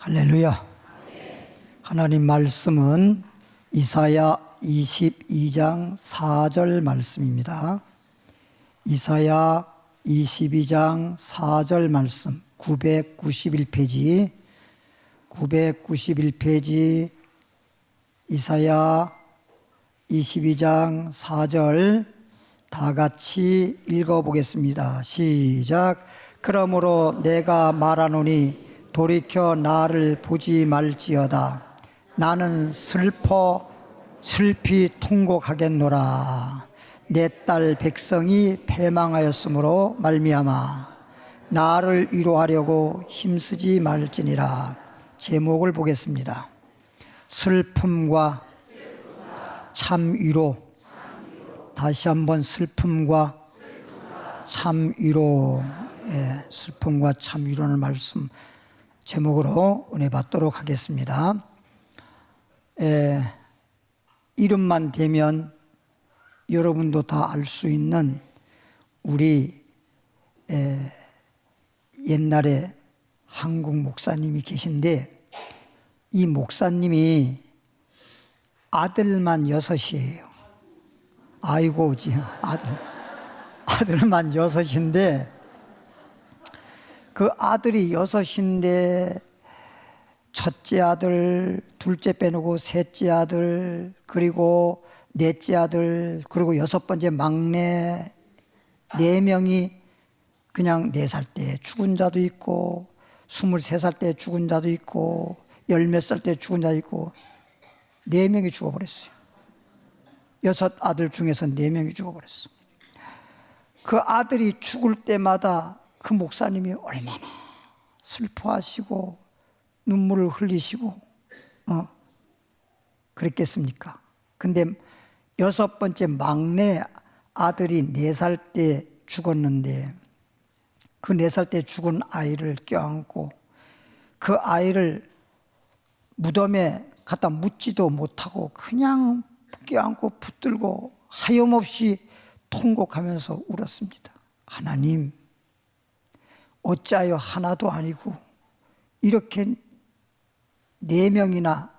할렐루야. 하나님 말씀은 이사야 22장 4절 말씀입니다. 이사야 22장 4절 말씀 991페이지 이사야 22장 4절 다 같이 읽어보겠습니다. 시작. 그러므로 내가 말하노니 돌이켜 나를 보지 말지어다. 나는 슬피 통곡하겠노라. 내 딸 백성이 패망하였으므로 말미암아 나를 위로하려고 힘쓰지 말지니라. 제목을 보겠습니다. 슬픔과 참 위로. 다시 한번 슬픔과 참 위로. 슬픔과 참 위로라는 말씀 제목으로 은혜 받도록 하겠습니다. 이름만 대면 여러분도 다 알 수 있는 우리 옛날에 한국 목사님이 계신데, 이 목사님이 아들만 6이에요. 아이고, 지금 아들만 6인데, 그 아들이 6인데 첫째 아들, 둘째 빼놓고 셋째 아들, 그리고 넷째 아들, 그리고 6번째 막내 4명이 그냥 4살 때 죽은 자도 있고 23살 때 죽은 자도 있고 10몇 살 때 죽은 자도 있고 4명이 죽어버렸어요. 6 아들 중에서 4명이 죽어버렸어요. 그 아들이 죽을 때마다 그 목사님이 얼마나 슬퍼하시고 눈물을 흘리시고 그랬겠습니까? 근데 6번째 막내 아들이 4살 때 죽었는데, 그 4살 때 죽은 아이를 껴안고 그 아이를 무덤에 갖다 묻지도 못하고 그냥 껴안고 붙들고 하염없이 통곡하면서 울었습니다. 하나님, 어찌하여 하나도 아니고 이렇게 4명이나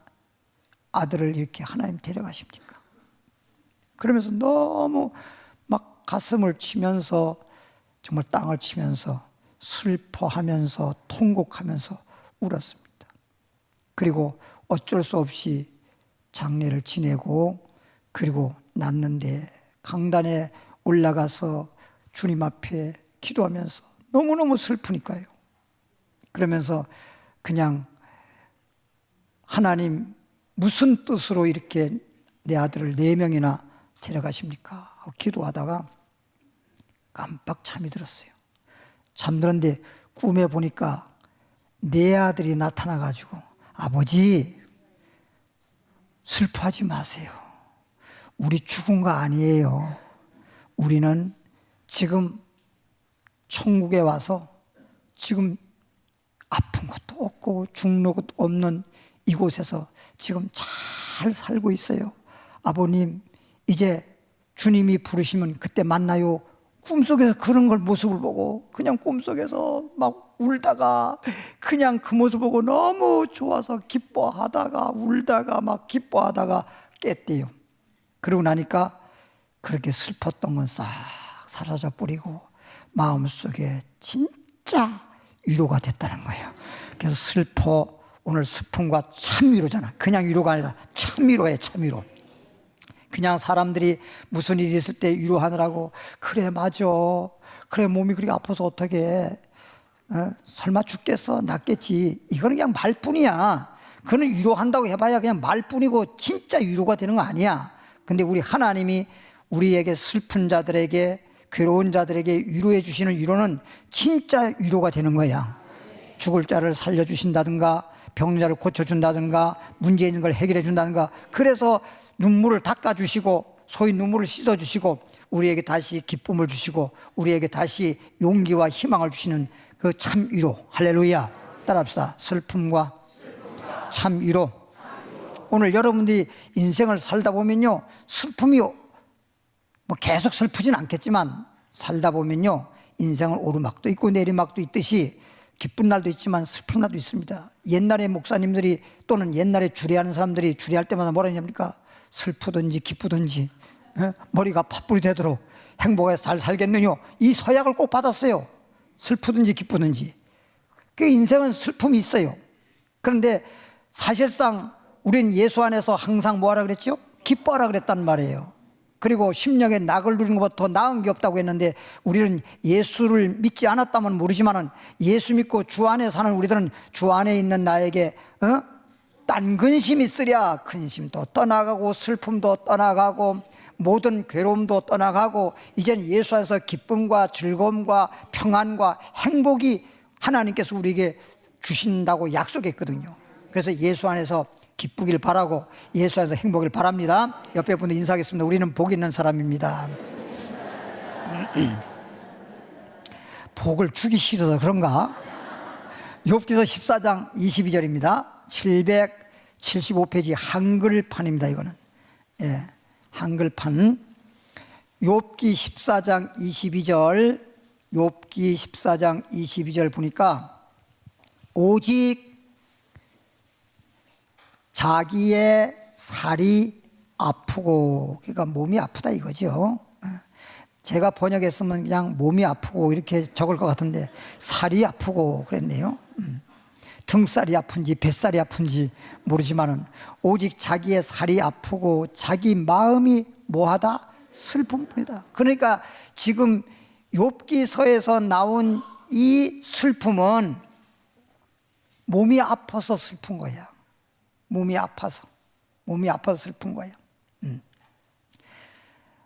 아들을 이렇게 하나님 데려가십니까? 그러면서 너무 막 가슴을 치면서 정말 땅을 치면서 슬퍼하면서 통곡하면서 울었습니다. 그리고 어쩔 수 없이 장례를 지내고, 그리고 났는데 강단에 올라가서 주님 앞에 기도하면서 너무너무 슬프니까요. 그러면서 그냥 하나님, 무슨 뜻으로 이렇게 내 아들을 4명이나 데려가십니까? 하고 기도하다가 깜빡 잠이 들었어요. 잠들었는데 꿈에 보니까 4 아들이 나타나가지고, 아버지, 슬퍼하지 마세요. 우리 죽은 거 아니에요. 우리는 지금 천국에 와서 지금 아픈 것도 없고 죽는 것도 없는 이곳에서 지금 잘 살고 있어요. 아버님, 이제 주님이 부르시면 그때 만나요. 꿈속에서 그런 걸 모습을 보고 그냥 꿈속에서 막 울다가 그냥 그 모습 보고 너무 좋아서 기뻐하다가 울다가 막 기뻐하다가 깼대요. 그러고 나니까 그렇게 슬펐던 건 싹 사라져 버리고 마음속에 진짜 위로가 됐다는 거예요. 그래서 오늘 슬픔과 참 위로잖아. 그냥 위로가 아니라 참 위로예요. 참 위로. 그냥 사람들이 무슨 일이 있을 때 위로하느라고, 그래 맞아, 그래 몸이 그렇게 아파서 어떡해, 설마 죽겠어, 낫겠지, 이거는 그냥 말뿐이야. 그거는 위로한다고 해봐야 그냥 말뿐이고 진짜 위로가 되는 거 아니야. 근데 우리 하나님이 우리에게 슬픈 자들에게, 괴로운 자들에게 위로해 주시는 위로는 진짜 위로가 되는 거야. 죽을 자를 살려주신다든가, 병든 자를 고쳐준다든가, 문제 있는 걸 해결해 준다든가, 그래서 눈물을 닦아주시고 소위 눈물을 씻어주시고 우리에게 다시 기쁨을 주시고 우리에게 다시 용기와 희망을 주시는 그 참 위로. 할렐루야. 따라합시다. 슬픔과 참 위로. 오늘 여러분들이 인생을 살다 보면요, 슬픔이 뭐 계속 슬프진 않겠지만 살다 보면요, 인생은 오르막도 있고 내리막도 있듯이 기쁜 날도 있지만 슬픈 날도 있습니다. 옛날에 목사님들이 또는 옛날에 주례하는 사람들이 주례할 때마다 뭐라 했냐니까? 슬프든지 기쁘든지 머리가 팥불이 되도록 행복에 잘 살겠느냐, 이 서약을 꼭 받았어요. 슬프든지 기쁘든지. 그 인생은 슬픔이 있어요. 그런데 사실상 우린 예수 안에서 항상 뭐하라 그랬죠? 기뻐하라 그랬단 말이에요. 그리고 심령에 낙을 누리는 것보다 더 나은 게 없다고 했는데, 우리는 예수를 믿지 않았다면 모르지만 예수 믿고 주 안에 사는 우리들은 주 안에 있는 나에게 딴 근심이 있으랴 근심도 떠나가고 슬픔도 떠나가고 모든 괴로움도 떠나가고 이제는 예수 안에서 기쁨과 즐거움과 평안과 행복이 하나님께서 우리에게 주신다고 약속했거든요. 그래서 예수 안에서 기쁘길 바라고 예수 안에서 행복을 바랍니다. 옆에 분들 인사하겠습니다. 우리는 복 있는 사람입니다. 복을 주기 싫어서 그런가? 욥기서 14장 22절입니다. 775페이지 한글판입니다. 이거는 한글판. 욥기 14장 22절, 욥기 14장 22절 보니까 오직 자기의 살이 아프고, 그러니까 몸이 아프다 이거죠. 제가 번역했으면 그냥 몸이 아프고 이렇게 적을 것 같은데 살이 아프고 그랬네요. 등살이 아픈지 뱃살이 아픈지 모르지만은 오직 자기의 살이 아프고 자기 마음이 뭐하다? 슬픔뿐이다. 그러니까 지금 욥기서에서 나온 이 슬픔은 몸이 아파서 슬픈 거야. 몸이 아파서 슬픈 거야.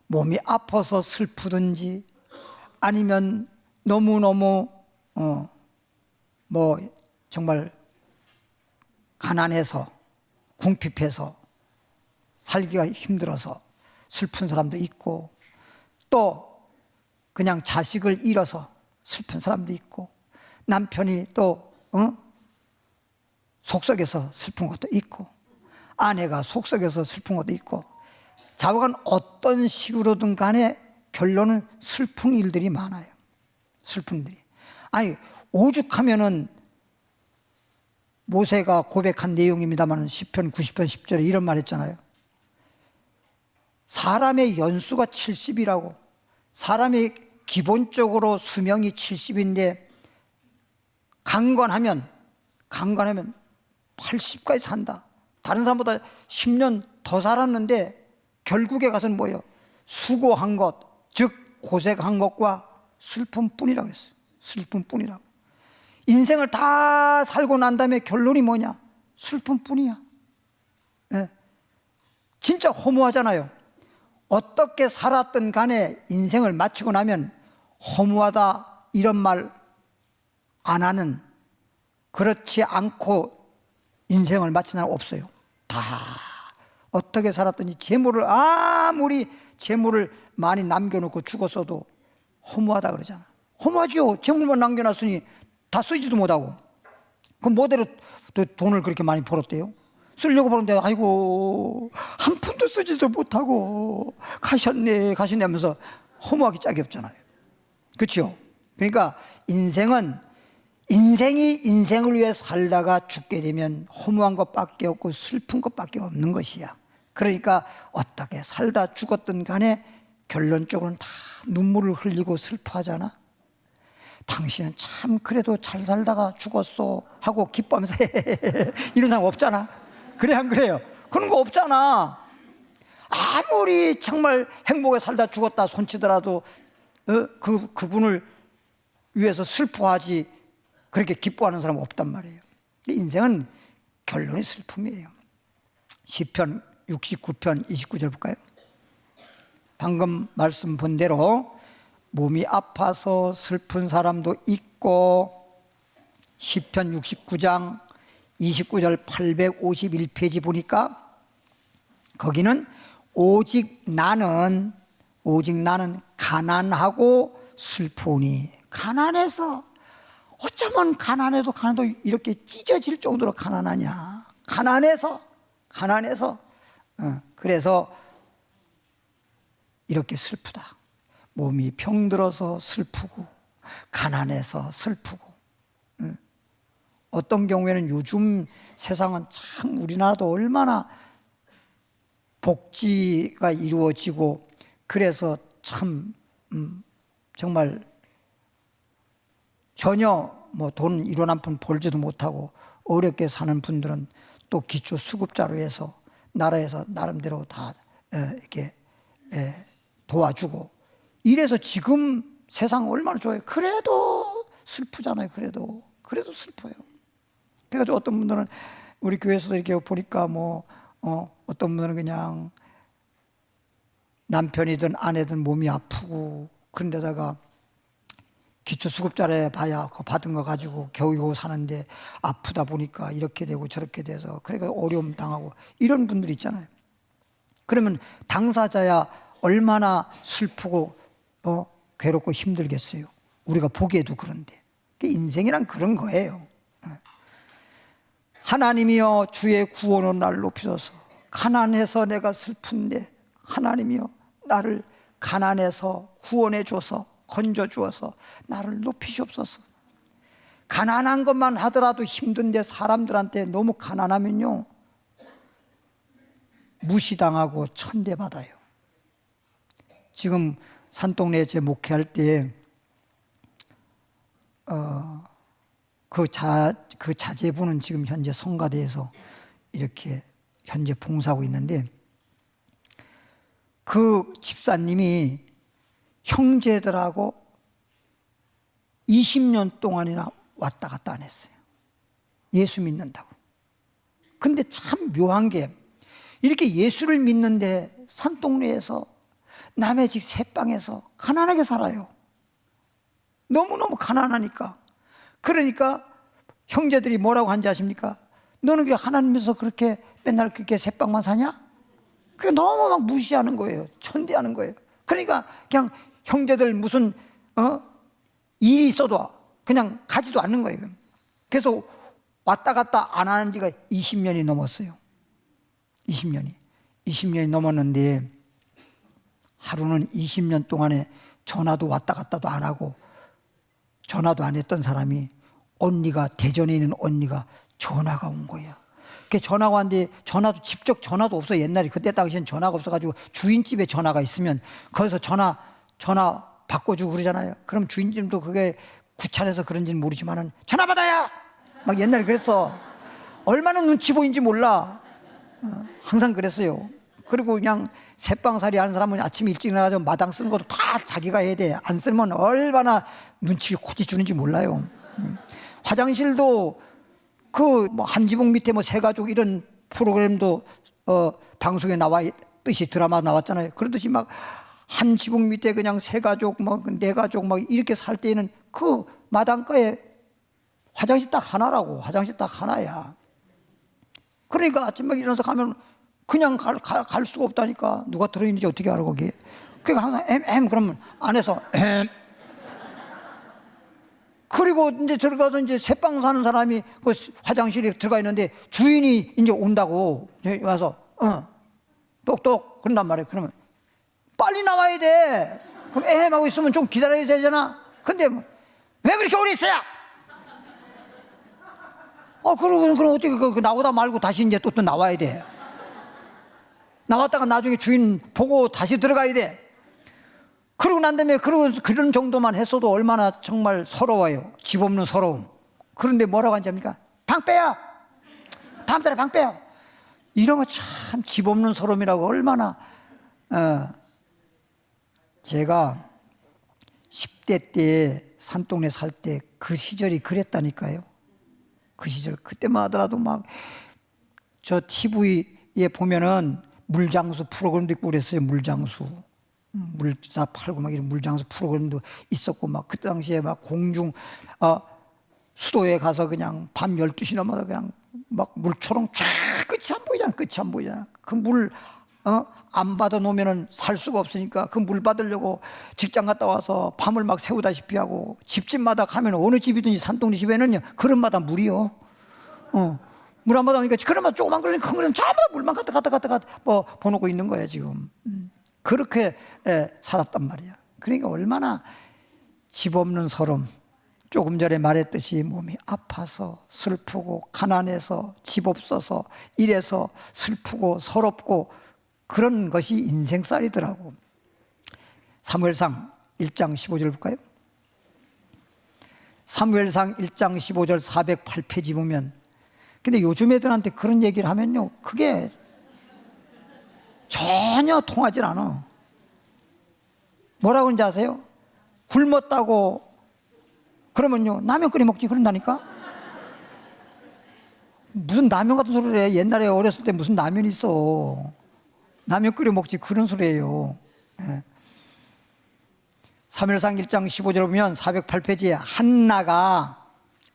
몸이 아파서 슬프든지 아니면 너무너무 뭐 정말 가난해서 궁핍해서 살기가 힘들어서 슬픈 사람도 있고, 또 그냥 자식을 잃어서 슬픈 사람도 있고, 남편이 또 속썩여서 슬픈 것도 있고, 아내가 속썩여서 슬픈 것도 있고, 좌우간 어떤 식으로든 간에 결론은 슬픈 일들이 많아요. 슬픈 일들이. 아니, 오죽하면은 모세가 고백한 내용입니다만 시편 90편 10절에 이런 말 했잖아요. 사람의 연수가 70이라고. 사람이 기본적으로 수명이 70인데 강건하면 80까지 산다. 다른 사람보다 10년 더 살았는데 결국에 가서는 뭐예요? 수고한 것, 즉 고생한 것과 슬픔뿐이라고 했어요. 슬픔뿐이라고. 인생을 다 살고 난 다음에 결론이 뭐냐? 슬픔뿐이야. 네. 진짜 허무하잖아요. 어떻게 살았든 간에 인생을 마치고 나면 허무하다 이런 말 안 하는, 그렇지 않고 인생을 마친 사람 없어요. 다 어떻게 살았든지 아무리 재물을 많이 남겨놓고 죽었어도 허무하다 그러잖아. 허무하죠. 재물만 남겨놨으니 다 쓰지도 못하고. 그럼 뭐대로 돈을 그렇게 많이 벌었대요? 쓰려고 벌었는데 아이고 한 푼도 쓰지도 못하고 가셨네 하면서 허무하기 짝이 없잖아요. 그렇죠? 그러니까 인생이 인생을 위해 살다가 죽게 되면 허무한 것밖에 없고 슬픈 것밖에 없는 것이야. 그러니까 어떻게 살다 죽었든 간에 결론적으로는 다 눈물을 흘리고 슬퍼하잖아. 당신은 참 그래도 잘 살다가 죽었어 하고 기뻐하면서 이런 사람 없잖아. 그래 안 그래요? 그런 거 없잖아. 아무리 정말 행복에 살다 죽었다 손치더라도 그분을 위해서 슬퍼하지 그렇게 기뻐하는 사람은 없단 말이에요. 인생은 결론이 슬픔이에요. 시편 69편 29절 볼까요? 방금 말씀 본 대로 몸이 아파서 슬픈 사람도 있고, 시편 69장 29절 851페이지 보니까 거기는 오직 나는 가난하고 슬프니, 가난해서 어쩌면 가난해도 이렇게 찢어질 정도로 가난하냐. 가난해서 그래서 이렇게 슬프다. 몸이 병들어서 슬프고 가난해서 슬프고 어떤 경우에는 요즘 세상은 참 우리나라도 얼마나 복지가 이루어지고 그래서 참 정말 전혀 뭐 돈 1원 한 푼 벌지도 못하고 어렵게 사는 분들은 또 기초 수급자로 해서 나라에서 나름대로 다 이렇게 도와주고 이래서 지금 세상 얼마나 좋아요. 그래도 슬프잖아요. 그래도 슬퍼요. 그래가지고 어떤 분들은 우리 교회에서도 이렇게 보니까 어떤 분들은 그냥 남편이든 아내든 몸이 아프고 그런데다가 기초수급자래 봐야 그 받은 거 가지고 겨우겨우 사는데 아프다 보니까 이렇게 되고 저렇게 돼서 그러니까 어려움 당하고 이런 분들이 있잖아요. 그러면 당사자야 얼마나 슬프고 괴롭고 힘들겠어요. 우리가 보기에도 그런데 인생이란 그런 거예요. 하나님이여 주의 구원은 나를 높이소서. 가난해서 내가 슬픈데 하나님이여 나를 가난해서 구원해 줘서 건져 주어서 나를 높이시옵소서. 가난한 것만 하더라도 힘든데 사람들한테 너무 가난하면요 무시당하고 천대받아요. 지금 산동네에 제 목회할 때 그 자제분은 지금 현재 성가대에서 이렇게 현재 봉사하고 있는데 그 집사님이 형제들하고 20년 동안이나 왔다 갔다 안 했어요. 예수 믿는다고. 근데 참 묘한 게 이렇게 예수를 믿는데 산동네에서 남의 집 새방에서 가난하게 살아요. 너무너무 가난하니까. 그러니까 형제들이 뭐라고 한지 아십니까? 너는 왜 하나님에서 그렇게 맨날 그렇게 새방만 사냐? 그게 너무 막 무시하는 거예요. 천대하는 거예요. 그러니까 그냥 형제들 무슨 일이 있어도 그냥 가지도 않는 거예요. 그래서 왔다 갔다 안 하는 지가 20년이 넘었어요. 20년이 넘었는데 하루는 20년 동안에 전화도 왔다 갔다도 안 하고 전화도 안 했던 사람이 대전에 있는 언니가 전화가 온 거야. 그 전화가 왔는데 직접 전화도 없어. 옛날에 그때 당시엔 전화가 없어가지고 주인집에 전화가 있으면 거기서 전화 바꿔주고 그러잖아요. 그럼 주인집도 그게 귀찮아서 그런지는 모르지만은 전화 받아야 막 옛날에 그랬어. 얼마나 눈치 보인지 몰라. 항상 그랬어요. 그리고 그냥 새방살이 하는 사람은 아침에 일찍 일어나서 마당 쓰는 것도 다 자기가 해야 돼. 안 쓰면 얼마나 눈치 코치 주는지 몰라요. 화장실도 한지붕 밑에 새가족 이런 프로그램도 방송에 나왔듯이 드라마 나왔잖아요. 그러듯이 막 한지붕 밑에 그냥 세가족 네가족 이렇게 살 때에는 그 마당가에 화장실 딱 하나라고. 화장실 딱 하나야. 그러니까 아침에 일어나서 가면 그냥 갈 수가 없다니까. 누가 들어있는지 어떻게 알아 거기에. 그러니까 항상 그러면 안에서 그리고 이제 들어가서 이제 새방 사는 사람이 그 화장실에 들어가 있는데 주인이 이제 온다고 와서 똑똑 그런단 말이에요. 그러면 빨리 나와야 돼. 그럼 하고 있으면 좀 기다려야 되잖아. 근데 왜 그렇게 오래 있어요? 그럼 어떻게 나오다 말고 다시 이제 또 나와야 돼. 나왔다가 나중에 주인 보고 다시 들어가야 돼. 그러고 난 다음에 그런 정도만 했어도 얼마나 정말 서러워요. 집 없는 서러움. 그런데 뭐라고 하는지 압니까? 방 빼요. 다음 달에 방 빼요. 이런 거 참 집 없는 서러움이라고 얼마나. 제가 10대 때 산동네 살 때 그 시절이 그랬다니까요. 그 시절 그때만 하더라도 막 저 TV에 보면은 물장수 프로그램도 있고 그랬어요. 물장수 물다 팔고 막 이런 물장수 프로그램도 있었고 막 그때 당시에 막 공중 수도에 가서 그냥 밤 12시 넘어서 그냥 막 물초롱 쫙 끝이 안 보이잖아. 그 물 안 받아 놓으면은 살 수가 없으니까 그 물 받으려고 직장 갔다 와서 밤을 막 새우다시피 하고 집집마다 가면 어느 집이든지 산동네 집에는요 그릇마다 물이요. 물 안 받아오니까 그릇마다 조그만 그릇 큰 그릇 전부 다 물만 갖다 보놓고 있는 거야 지금. 그렇게 살았단 말이야. 그러니까 얼마나 집 없는 서름, 조금 전에 말했듯이 몸이 아파서 슬프고 가난해서 집 없어서 이래서 슬프고 서럽고 그런 것이 인생살이더라고. 사무엘상 1장 15절 볼까요? 사무엘상 1장 15절 408페이지 보면, 근데 요즘 애들한테 그런 얘기를 하면요, 그게 전혀 통하질 않아. 뭐라고 하는지 아세요? 굶었다고 그러면요, 라면 끓여 먹지 그런다니까. 무슨 라면 같은 소리를 해. 옛날에 어렸을 때 무슨 라면이 있어. 라면 끓여 먹지 그런 소리예요. 예. 사무엘상 1장 15절 보면 408페이지에 한나가,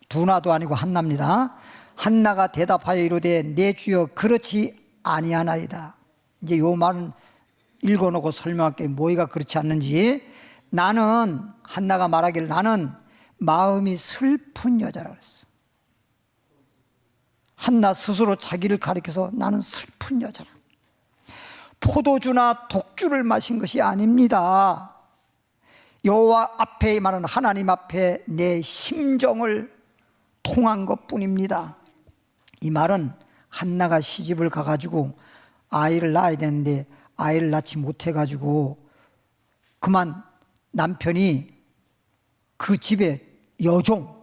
두나도 아니고 한나입니다. 한나가 대답하여 이르되 내 주여 그렇지 아니하나이다. 이제 요 말은 읽어놓고 설명할게. 뭐가 그렇지 않는지. 나는, 한나가 말하기를 나는 마음이 슬픈 여자라고 그랬어. 한나 스스로 자기를 가리켜서 나는 슬픈 여자라. 포도주나 독주를 마신 것이 아닙니다. 여호와 앞에 말하는 하나님 앞에 내 심정을 통한 것뿐입니다. 이 말은 한나가 시집을 가가지고 아이를 낳아야 되는데 아이를 낳지 못해가지고 그만 남편이 그 집에 여종,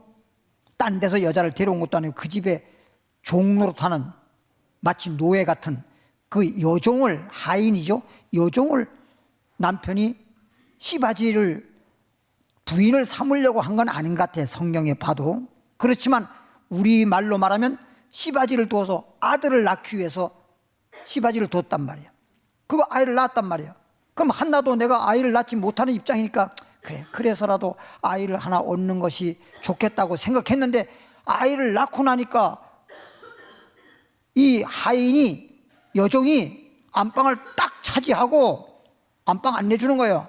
딴 데서 여자를 데려온 것도 아니고 그 집에 종노릇하는 마치 노예 같은 그 여종을, 하인이죠, 여종을 남편이 씨바지를 부인을 삼으려고 한 건 아닌 것 같아. 성경에 봐도. 그렇지만 우리말로 말하면 씨바지를 두어서 아들을 낳기 위해서 씨바지를 두었단 말이야. 그 아이를 낳았단 말이야. 그럼 한나도 내가 아이를 낳지 못하는 입장이니까 그래, 그래서라도 아이를 하나 얻는 것이 좋겠다고 생각했는데 아이를 낳고 나니까 이 하인이, 여종이 안방을 딱 차지하고 안방 안 내주는 거예요.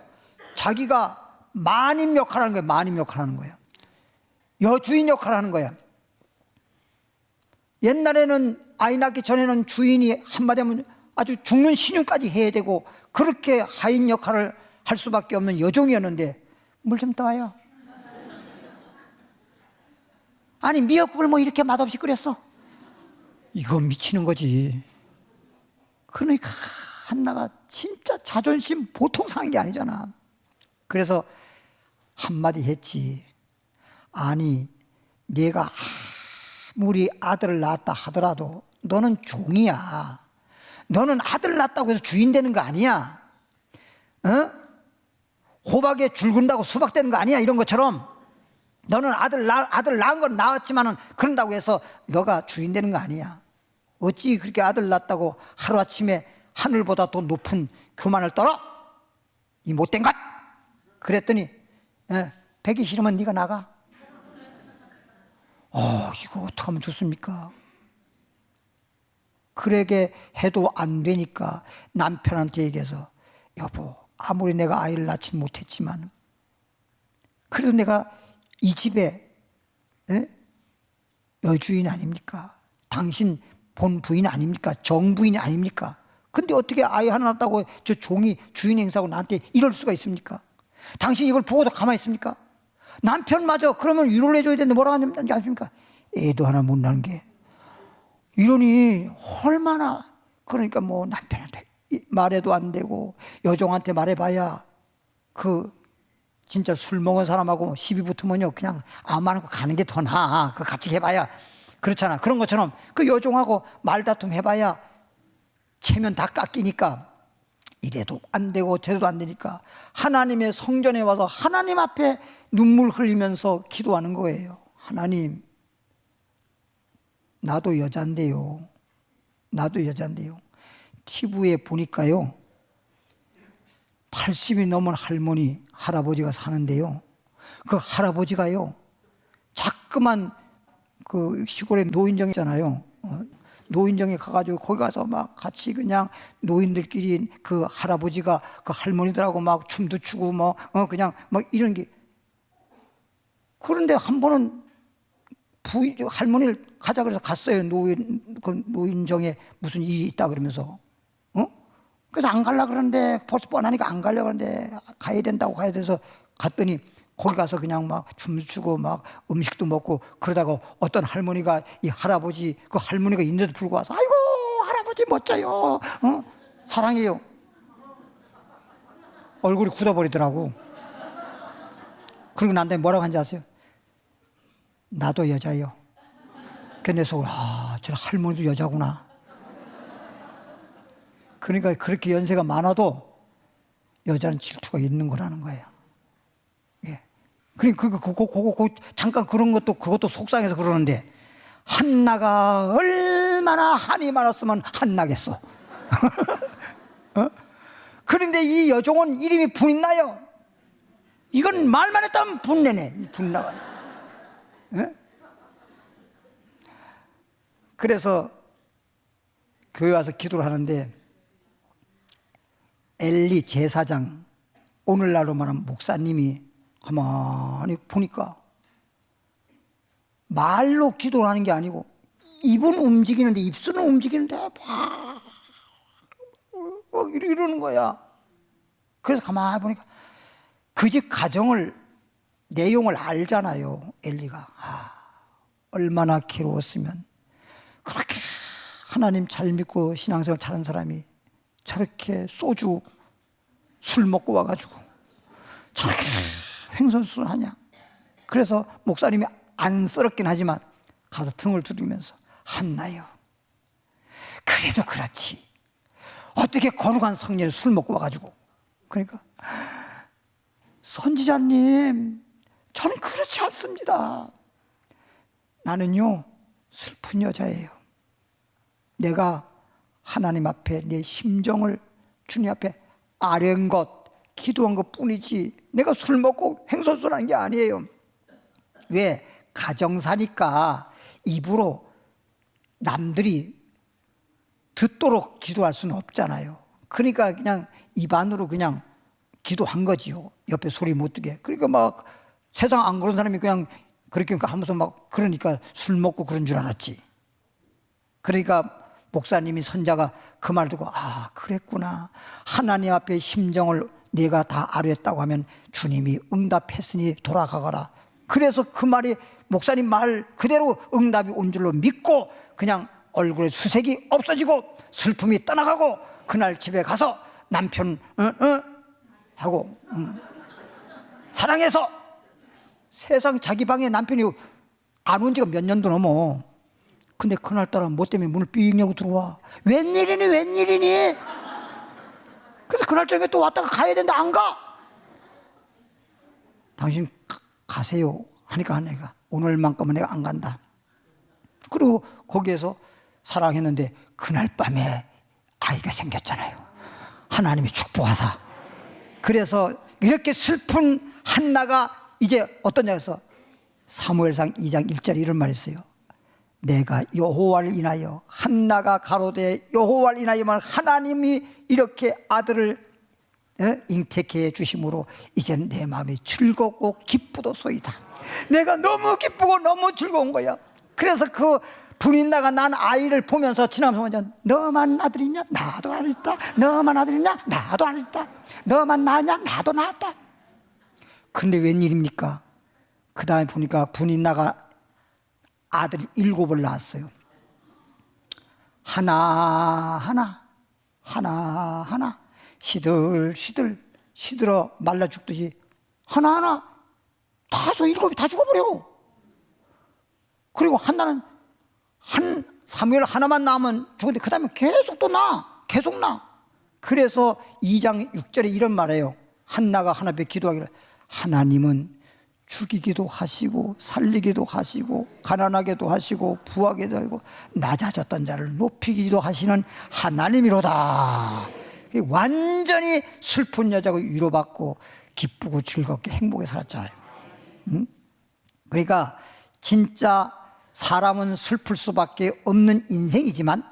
자기가 마님 역할을 하는 거예요. 마님 역할을 하는 거예요. 여주인 역할을 하는 거예요. 옛날에는 아이 낳기 전에는 주인이 한마디 하면 아주 죽는 신용까지 해야 되고 그렇게 하인 역할을 할 수밖에 없는 여종이었는데 물 좀 떠와요. 아니 미역국을 뭐 이렇게 맛없이 끓였어? 이거 미치는 거지. 그러니까 한나가 진짜 자존심 보통 상한 게 아니잖아. 그래서 한마디 했지. 아니 내가 아무리 아들을 낳았다 하더라도 너는 종이야. 너는 아들 낳았다고 해서 주인 되는 거 아니야. 어? 호박에 줄 군다고 수박 되는 거 아니야. 이런 것처럼 너는 아들 낳은 건 낳았지만은 그런다고 해서 너가 주인 되는 거 아니야. 어찌 그렇게 아들 낳았다고 하루아침에 하늘보다 더 높은 교만을 떨어? 이 못된 것! 그랬더니 배기 싫으면 네가 나가. 이거 어떻게 하면 좋습니까? 그러게 해도 안 되니까 남편한테 얘기해서 여보, 아무리 내가 아이를 낳지 못했지만 그래도 내가 이 집에 여주인 아닙니까? 당신 본 부인 아닙니까? 정부인 아닙니까? 근데 어떻게 아이 하나 낳았다고 저 종이 주인 행사하고 나한테 이럴 수가 있습니까? 당신 이걸 보고도 가만히 있습니까? 남편마저 그러면 위로를 해줘야 되는데 뭐라고 하는지 아십니까? 애도 하나 못 낳은 게 이러니 얼마나, 그러니까 뭐 남편한테 말해도 안 되고 여종한테 말해봐야 그 진짜 술 먹은 사람하고 시비 붙으면요 그냥 아무 말 않고 가는 게 더 나아. 그 같이 해봐야 그렇잖아. 그런 것처럼 그 여종하고 말다툼 해봐야 체면 다 깎이니까 이래도 안 되고 저래도 안 되니까 하나님의 성전에 와서 하나님 앞에 눈물 흘리면서 기도하는 거예요. 하나님, 나도 여잔데요. 나도 여잔데요. TV에 보니까요 80이 넘은 할머니, 할아버지가 사는데요. 그 할아버지가요 자꾸만 그 시골에 노인정 있잖아요. 노인정에 가가지고 거기 가서 막 같이 그냥 노인들끼리 그 할아버지가 그 할머니들하고 막 춤도 추고 뭐 그냥 뭐 이런 게. 그런데 한 번은 할머니를 가자 그래서 갔어요. 그 노인정에 무슨 일이 있다 그러면서. 그래서 안 가려고 그러는데 벌써 뻔하니까 안 가려고 그러는데 가야 된다고 가야 돼서 갔더니 거기 가서 그냥 막 춤추고 막 음식도 먹고 그러다가 어떤 할머니가 이 할아버지 그 할머니가 있는데도 불구하고 와서 아이고 할아버지 멋져요. 사랑해요. 얼굴이 굳어버리더라고. 그리고 난 다음에 뭐라고 한지 아세요? 나도 여자예요. 근데 속으로 저 할머니도 여자구나. 그러니까 그렇게 연세가 많아도 여자는 질투가 있는 거라는 거예요. 예. 그러니까 잠깐 그런 것도 그것도 속상해서 그러는데 한나가 얼마나 한이 많았으면 한나겠어. 그런데 이 여종은 이름이 분나요. 이건 말만 했다면 분내네. 분나가. 예? 그래서 교회 와서 기도를 하는데 엘리 제사장, 오늘날로 말하면 목사님이 가만히 보니까 말로 기도를 하는 게 아니고 입은 움직이는데 입술은 움직이는데 막 이러는 거야. 그래서 가만히 보니까 그 집 가정을 내용을 알잖아요. 엘리가 얼마나 괴로웠으면 그렇게 하나님 잘 믿고 신앙생활 잘한 사람이 저렇게 소주 술 먹고 와가지고 저렇게 횡설수설하냐. 그래서 목사님이 안쓰럽긴 하지만 가서 등을 두드리면서 한나요, 그래도 그렇지 어떻게 거룩한 성녀를 술 먹고 와가지고. 그러니까 선지자님, 저는 그렇지 않습니다. 나는요 슬픈 여자예요. 내가 하나님 앞에 내 심정을 주님 앞에 아뢰은 것, 기도한 것 뿐이지 내가 술 먹고 횡설수설한 게 아니에요. 왜? 가정사니까 입으로 남들이 듣도록 기도할 수는 없잖아요. 그러니까 그냥 입안으로 그냥 기도한 거지요. 옆에 소리 못 듣게. 그러니까 막 세상 안 그런 사람이 그냥 그렇게 하면서 막 그러니까 술 먹고 그런 줄 알았지. 그러니까 목사님이 선자가 그 말 듣고 그랬구나. 하나님 앞에 심정을 내가 다 아뢰었다고 하면 주님이 응답했으니 돌아가거라. 그래서 그 말이 목사님 말 그대로 응답이 온 줄로 믿고 그냥 얼굴에 수색이 없어지고 슬픔이 떠나가고 그날 집에 가서 남편 하고 사랑해서 세상 자기 방에 남편이 안 온 지가 몇 년도 넘어. 근데 그날따라 뭐 때문에 문을 삥 열고 들어와. 웬일이니? 그래서 그날 저녁에 또 왔다가 가야 된다. 안 가. 당신 가세요 하니까 내가 오늘만큼은 내가 안 간다. 그리고 거기에서 사랑했는데 그날 밤에 아이가 생겼잖아요. 하나님이 축복하사. 그래서 이렇게 슬픈 한나가 이제 어떠냐해서 사무엘상 2장 1절에 이런 말이 있어요. 내가 여호와를 인하여 한나가 가로되 여호와를 인하여만 하나님이 이렇게 아들을 잉태케 주심으로 이제는 내 마음이 즐겁고 기쁘도소이다. 내가 너무 기쁘고 너무 즐거운 거야. 그래서 그 분인나가 난 아이를 보면서 지나면서 너만 아들이냐? 나도 아들 있다. 너만 아들이냐? 나도 아들 있다. 너만 낳았냐? 나도 낳았다. 근데 웬일입니까? 그 다음에 보니까 분인나가 아들 7을 낳았어요. 하나하나 시들어 말라 죽듯이 하나하나 다서 7이 다 죽어버려. 그리고 한나는 사무엘 하나만 낳으면 죽는데 그 다음에 계속 또 낳아. 계속 낳아. 그래서 2장 6절에 이런 말이에요. 한나가 하나님 앞에 기도하기를 하나님은 죽이기도 하시고 살리기도 하시고 가난하게도 하시고 부하게도 하고 낮아졌던 자를 높이기도 하시는 하나님이로다. 완전히 슬픈 여자가 위로받고 기쁘고 즐겁게 행복에 살았잖아요. 그러니까 진짜 사람은 슬플 수밖에 없는 인생이지만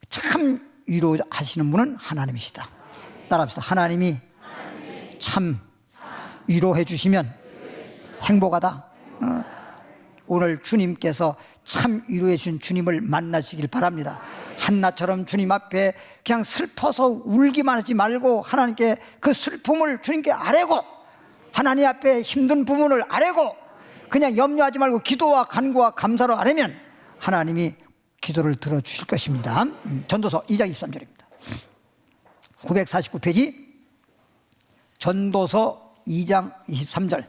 참 위로하시는 분은 하나님이시다. 따라합시다. 하나님이 참 위로해 주시면 행복하다. 오늘 주님께서 참 위로해 주신 주님을 만나시길 바랍니다. 한나처럼 주님 앞에 그냥 슬퍼서 울기만 하지 말고 하나님께 그 슬픔을 주님께 아뢰고 하나님 앞에 힘든 부분을 아뢰고 그냥 염려하지 말고 기도와 간구와 감사로 아뢰면 하나님이 기도를 들어주실 것입니다. 전도서 2장 23절입니다 949페이지 전도서 2장 23절.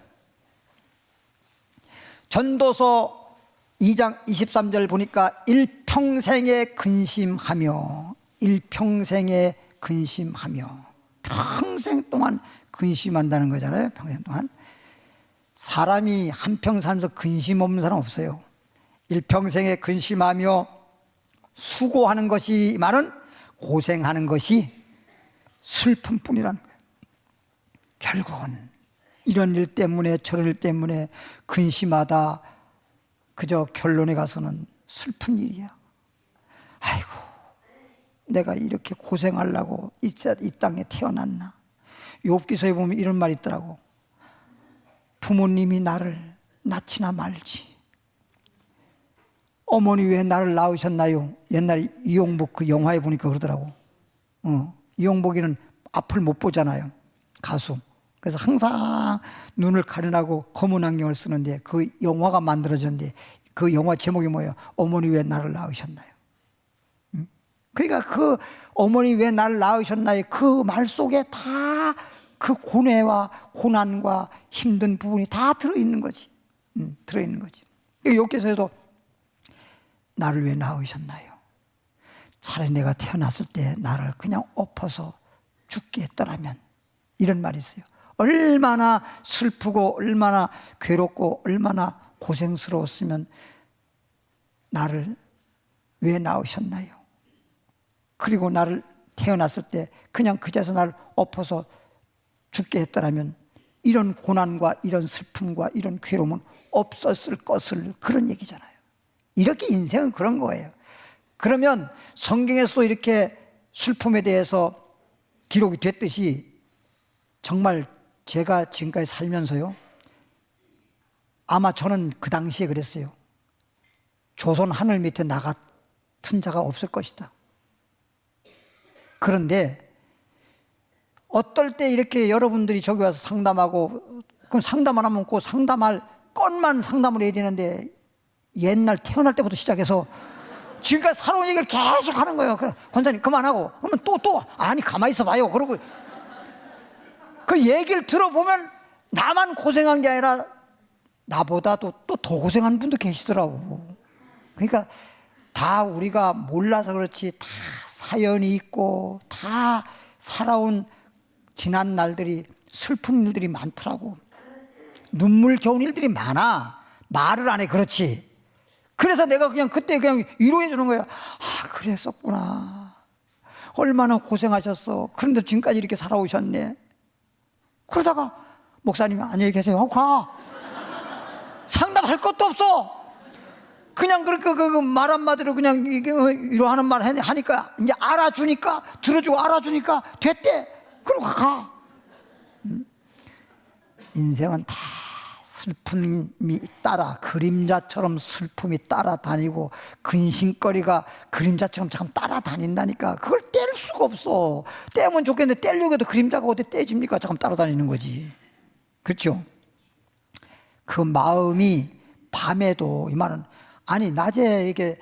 전도서 2장 23절 보니까 일평생에 근심하며, 일평생에 근심하며, 평생 동안 근심한다는 거잖아요. 평생 동안. 사람이 한평 살면서 근심 없는 사람 없어요. 일평생에 근심하며 수고하는 것이 많은, 고생하는 것이 슬픔뿐이라는 거예요. 결국은 이런 일 때문에 저런 일 때문에 근심하다 그저 결론에 가서는 슬픈 일이야. 아이고, 내가 이렇게 고생하려고 이 땅에 태어났나. 욥기서에 보면 이런 말이 있더라고. 부모님이 나를 낳지나 말지, 어머니 왜 나를 낳으셨나요? 옛날에 이용복 그 영화에 보니까 그러더라고. 이용복이는 앞을 못 보잖아요, 가수. 그래서 항상 눈을 가려나고 검은 안경을 쓰는데 그 영화가 만들어졌는데 그 영화 제목이 뭐예요? 어머니 왜 나를 낳으셨나요? 그러니까 그 어머니 왜 나를 낳으셨나요? 그 말 속에 다 그 고뇌와 고난과 힘든 부분이 다 들어있는 거지. 들어있는 거지. 욥기서에도 나를 왜 낳으셨나요? 차라리 내가 태어났을 때 나를 그냥 엎어서 죽게 했더라면, 이런 말이 있어요. 얼마나 슬프고 얼마나 괴롭고 얼마나 고생스러웠으면 나를 왜 낳으셨나요? 그리고 나를 태어났을 때 그냥 그 자리에서 나를 엎어서 죽게 했더라면 이런 고난과 이런 슬픔과 이런 괴로움은 없었을 것을, 그런 얘기잖아요. 이렇게 인생은 그런 거예요. 그러면 성경에서도 이렇게 슬픔에 대해서 기록이 됐듯이 정말 제가 지금까지 살면서요, 아마 저는 그 당시에 그랬어요. 조선 하늘 밑에 나 같은 자가 없을 것이다. 그런데 어떨 때 이렇게 여러분들이 저기 와서 상담하고, 그럼 상담 안 하면 그 상담할 것만 상담을 해야 되는데 옛날 태어날 때부터 시작해서 지금까지 살아온 얘기를 계속 하는 거예요. 권사님 그만하고, 그러면 또 아니 가만히 있어 봐요. 그러고 그 얘기를 들어보면 나만 고생한 게 아니라 나보다도 또 더 고생한 분도 계시더라고. 그러니까 다 우리가 몰라서 그렇지 다 사연이 있고 다 살아온 지난 날들이, 슬픈 일들이 많더라고. 눈물겨운 일들이 많아. 말을 안 해. 그렇지. 그래서 내가 그냥 그때 그냥 위로해 주는 거야. 아, 그랬었구나. 얼마나 고생하셨어. 그런데 지금까지 이렇게 살아오셨네. 그러다가 목사님이 안녕히 계세요 하고 가. 상담할 것도 없어. 그냥 그렇게 그 말 한마디로 그냥 위로하는 말 하니까 이제 알아주니까, 들어주고 알아주니까 됐대. 그러고 가. 인생은 다 슬픔이 따라, 그림자처럼 슬픔이 따라다니고 근심거리가 그림자처럼 잠깐 따라다닌다니까. 그걸 뗄 수가 없어. 떼면 좋겠는데 떼려고 해도 그림자가 어디 떼집니까? 잠깐 따라다니는 거지. 그렇죠? 그 마음이 밤에도, 이 말은 아니 낮에 이게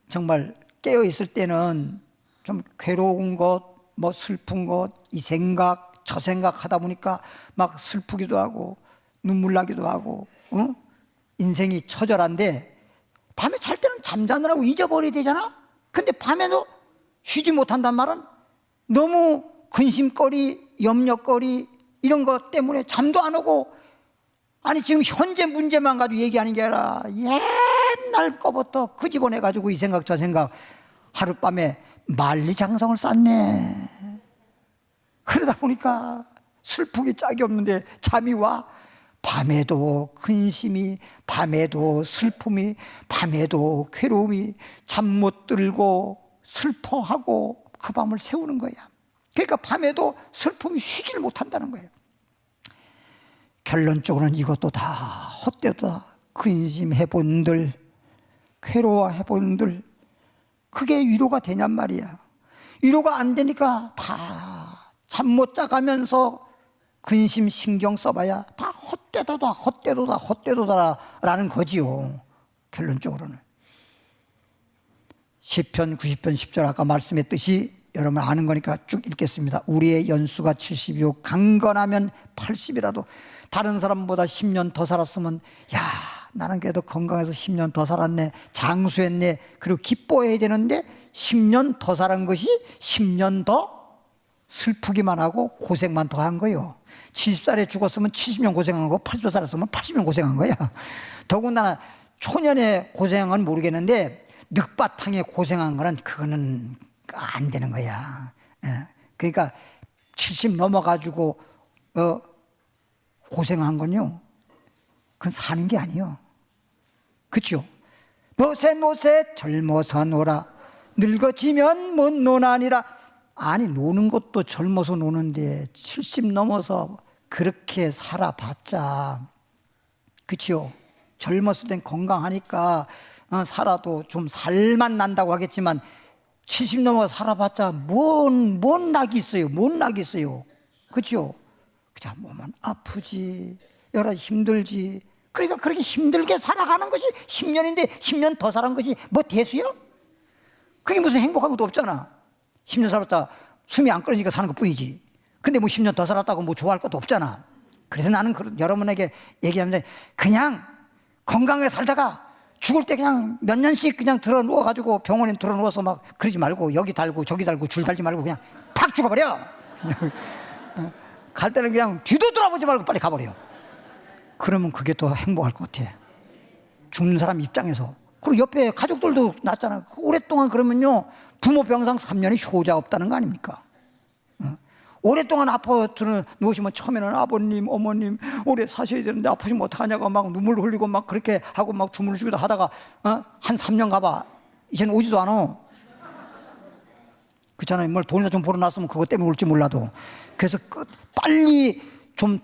정말 깨어 있을 때는 좀 괴로운 것, 뭐 슬픈 것, 이 생각 저 생각 하다 보니까 막 슬프기도 하고 눈물 나기도 하고, 인생이 처절한데 밤에 잘 때는 잠자느라고 잊어버려야 되잖아. 근데 밤에도 쉬지 못한단 말은 너무 근심거리, 염려거리 이런 것 때문에 잠도 안 오고, 아니 지금 현재 문제만 가지고 얘기하는 게 아니라 옛날 거부터 끄집어내가지고 이 생각 저 생각 하룻밤에 만리장성을 쌓네. 그러다 보니까 슬프기 짝이 없는데 잠이 와. 밤에도 근심이, 밤에도 슬픔이, 밤에도 괴로움이, 잠 못 들고 슬퍼하고 그 밤을 새우는 거야. 그러니까 밤에도 슬픔이 쉬질 못한다는 거예요. 결론적으로는 이것도 다 헛되다. 근심해본들, 괴로워해본들, 그게 위로가 되냔 말이야. 위로가 안 되니까 다 잠 못 자가면서 근심 신경 써봐야 다 헛되도다 헛되도다 헛되도다 라는 거지요. 결론적으로는 시편 90편 10절 아까 말씀했듯이 여러분 아는 거니까 쭉 읽겠습니다. 우리의 연수가 70이요 강건하면 80이라도 다른 사람보다 10년 더 살았으면 야 나는 그래도 건강해서 10년 더 살았네 장수했네 그리고 기뻐해야 되는데 10년 더 살은 것이 10년 더 슬프기만 하고 고생만 더 한 거예요. 70살에 죽었으면 70년 고생한 거고 80살 살았으면 80년 고생한 거야. 더군다나 초년에 고생한 건 모르겠는데 늑바탕에 고생한 거는 그거는 안 되는 거야. 그러니까 70 넘어가지고 고생한 건요 그건 사는 게 아니에요. 그렇죠? 노세 젊어서 놀아 늙어지면 못 노나니라. 아니 노는 것도 젊어서 노는데 70 넘어서 그렇게 살아봤자 그렇죠? 젊었을 땐 건강하니까 살아도 좀 살만 난다고 하겠지만 70 넘어서 살아봤자 뭔 낙이 있어요. 뭔 낙이 있어요. 그렇죠? 그냥 몸은 아프지 여러 힘들지. 그러니까 그렇게 힘들게 살아가는 것이 10년인데 10년 더 살아간 것이 뭐 대수요? 그게 무슨 행복한 것도 없잖아. 10년 살았다 숨이 안 끊어지니까 사는 것뿐이지. 근데 뭐 10년 더 살았다고 뭐 좋아할 것도 없잖아. 그래서 나는 여러분에게 얘기하는데 그냥 건강하게 살다가 죽을 때 그냥 몇 년씩 그냥 들어 누워가지고 병원에 들어 누워서 막 그러지 말고 여기 달고 저기 달고 줄 달지 말고 그냥 팍 죽어버려. 갈 때는 그냥 뒤도 돌아보지 말고 빨리 가버려. 그러면 그게 더 행복할 것 같아. 죽는 사람 입장에서. 그리고 옆에 가족들도 낫잖아. 오랫동안 그러면요 부모 병상 3년이 효자 없다는 거 아닙니까? 오랫동안 아파트 누우시면 처음에는 아버님 어머님 오래 사셔야 되는데 아프시면 어떡하냐고 막 눈물 흘리고 막 그렇게 하고 막 주무시기도 하다가 한 3년 가봐 이제는 오지도 않아. 그렇잖아요. 뭘 돈이나 좀 벌어놨으면 그것 때문에 올지 몰라도. 그래서 빨리 좀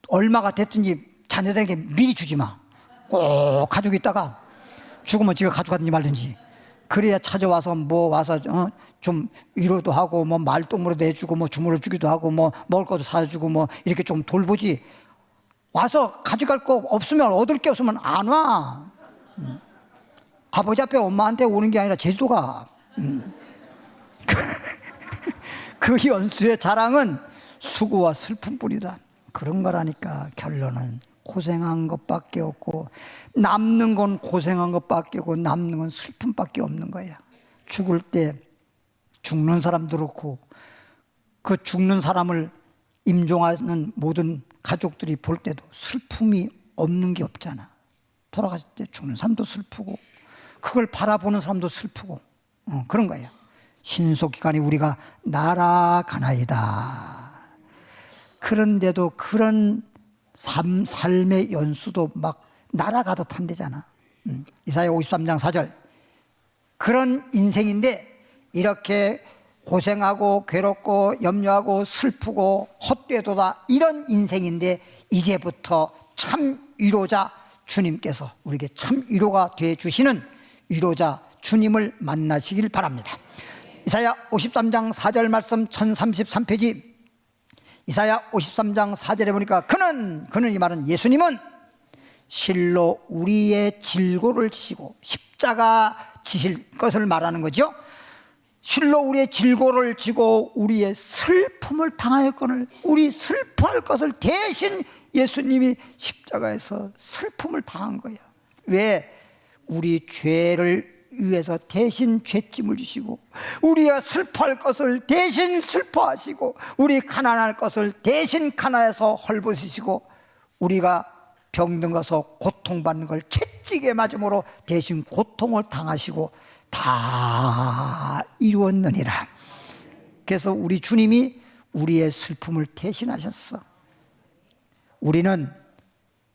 얼마가 됐든지 자녀들에게 미리 주지 마. 꼭 가지고 있다가 죽으면 지가 가져가든지 말든지. 그래야 찾아와서 뭐 와서 좀 위로도 하고 뭐 말동무로도 해주고 뭐 주물러 주기도 하고 뭐 먹을 것도 사주고 뭐 이렇게 좀 돌보지. 와서 가져갈 거 없으면 얻을 게 없으면 안 와. 아버지 앞에 엄마한테 오는 게 아니라 제주도가. 그 연수의 자랑은 수고와 슬픔뿐이다. 그런 거라니까. 결론은 고생한 것밖에 없고 남는 건 고생한 것밖에 없고 남는 건 슬픔밖에 없는 거야. 죽을 때 죽는 사람도 그렇고 그 죽는 사람을 임종하는 모든 가족들이 볼 때도 슬픔이 없는 게 없잖아. 돌아가실 때 죽는 사람도 슬프고 그걸 바라보는 사람도 슬프고 그런 거예요. 신속기간이 우리가 날아가나이다. 그런데도 그런 삶의 연수도 막 날아가듯 한대잖아. 이사야 53장 4절. 그런 인생인데 이렇게 고생하고 괴롭고 염려하고 슬프고 헛되도다 이런 인생인데 이제부터 참 위로자 주님께서 우리에게 참 위로가 되어 주시는 위로자 주님을 만나시길 바랍니다. 이사야 53장 4절 말씀 1033페이지. 이사야 53장 4절에 보니까 그는 이 말은 예수님은 실로 우리의 질고를 지시고 십자가 지실 것을 말하는 거죠. 실로 우리의 질고를 지고 우리의 슬픔을 당하였거늘 우리 슬퍼할 것을 대신 예수님이 십자가에서 슬픔을 당한 거야. 왜? 우리 죄를 위해서 대신 죄짐을 지시고 우리가 슬퍼할 것을 대신 슬퍼하시고 우리 가난할 것을 대신 가난해서 헐벗으시고 우리가 병든 것을 고통받는 걸 채찍에 맞음으로 대신 고통을 당하시고 다 이루었느니라. 그래서 우리 주님이 우리의 슬픔을 대신하셨어. 우리는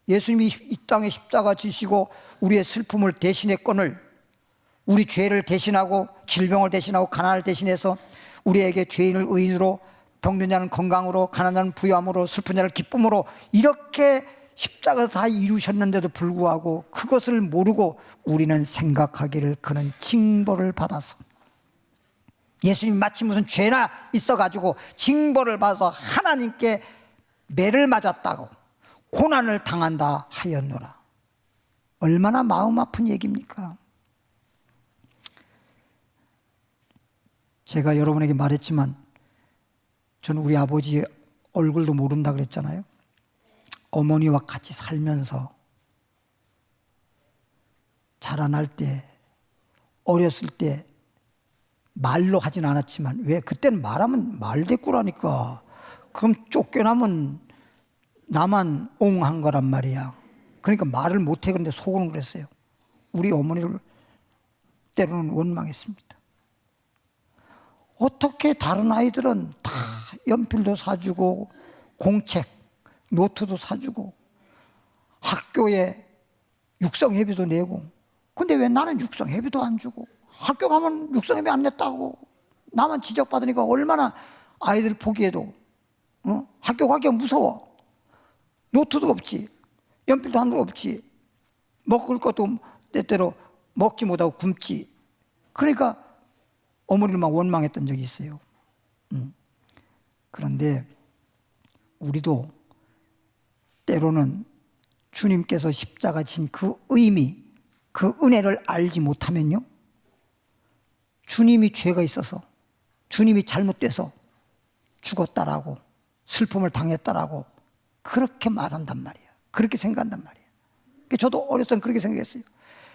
예수님이 이 땅에 십자가 지시고 우리의 슬픔을 대신했거늘 우리 죄를 대신하고 질병을 대신하고 가난을 대신해서 우리에게 죄인을 의인으로 병든 자는 건강으로 가난한 자는 부유함으로 슬픈 자를 기쁨으로 이렇게 십자가에서 다 이루셨는데도 불구하고 그것을 모르고 우리는 생각하기를 그는 징벌을 받아서 예수님이 마치 무슨 죄나 있어가지고 징벌을 받아서 하나님께 매를 맞았다고 고난을 당한다 하였노라. 얼마나 마음 아픈 얘기입니까? 제가 여러분에게 말했지만 저는 우리 아버지 얼굴도 모른다 그랬잖아요. 어머니와 같이 살면서 자라날 때, 어렸을 때 말로 하진 않았지만, 왜 그때는 말하면 말대꾸라니까. 그럼 쫓겨나면 나만 옹한 거란 말이야. 그러니까 말을 못해. 그런데 속으로는 그랬어요. 우리 어머니를 때로는 원망했습니다. 어떻게 다른 아이들은 다 연필도 사주고 공책, 노트도 사주고 학교에 육성회비도 내고, 근데 왜 나는 육성회비도 안 주고, 학교 가면 육성회비 안 냈다고 나만 지적받으니까 얼마나 아이들 보기에도 학교 가기가 무서워. 노트도 없지, 연필도 하나도 없지, 먹을 것도 때때로 먹지 못하고 굶지. 그러니까 어머니를 막 원망했던 적이 있어요. 그런데 우리도 때로는 주님께서 십자가 진 그 의미, 그 은혜를 알지 못하면요, 주님이 죄가 있어서, 주님이 잘못돼서 죽었다라고, 슬픔을 당했다라고 그렇게 말한단 말이에요. 그렇게 생각한단 말이에요. 저도 어렸을 땐 그렇게 생각했어요.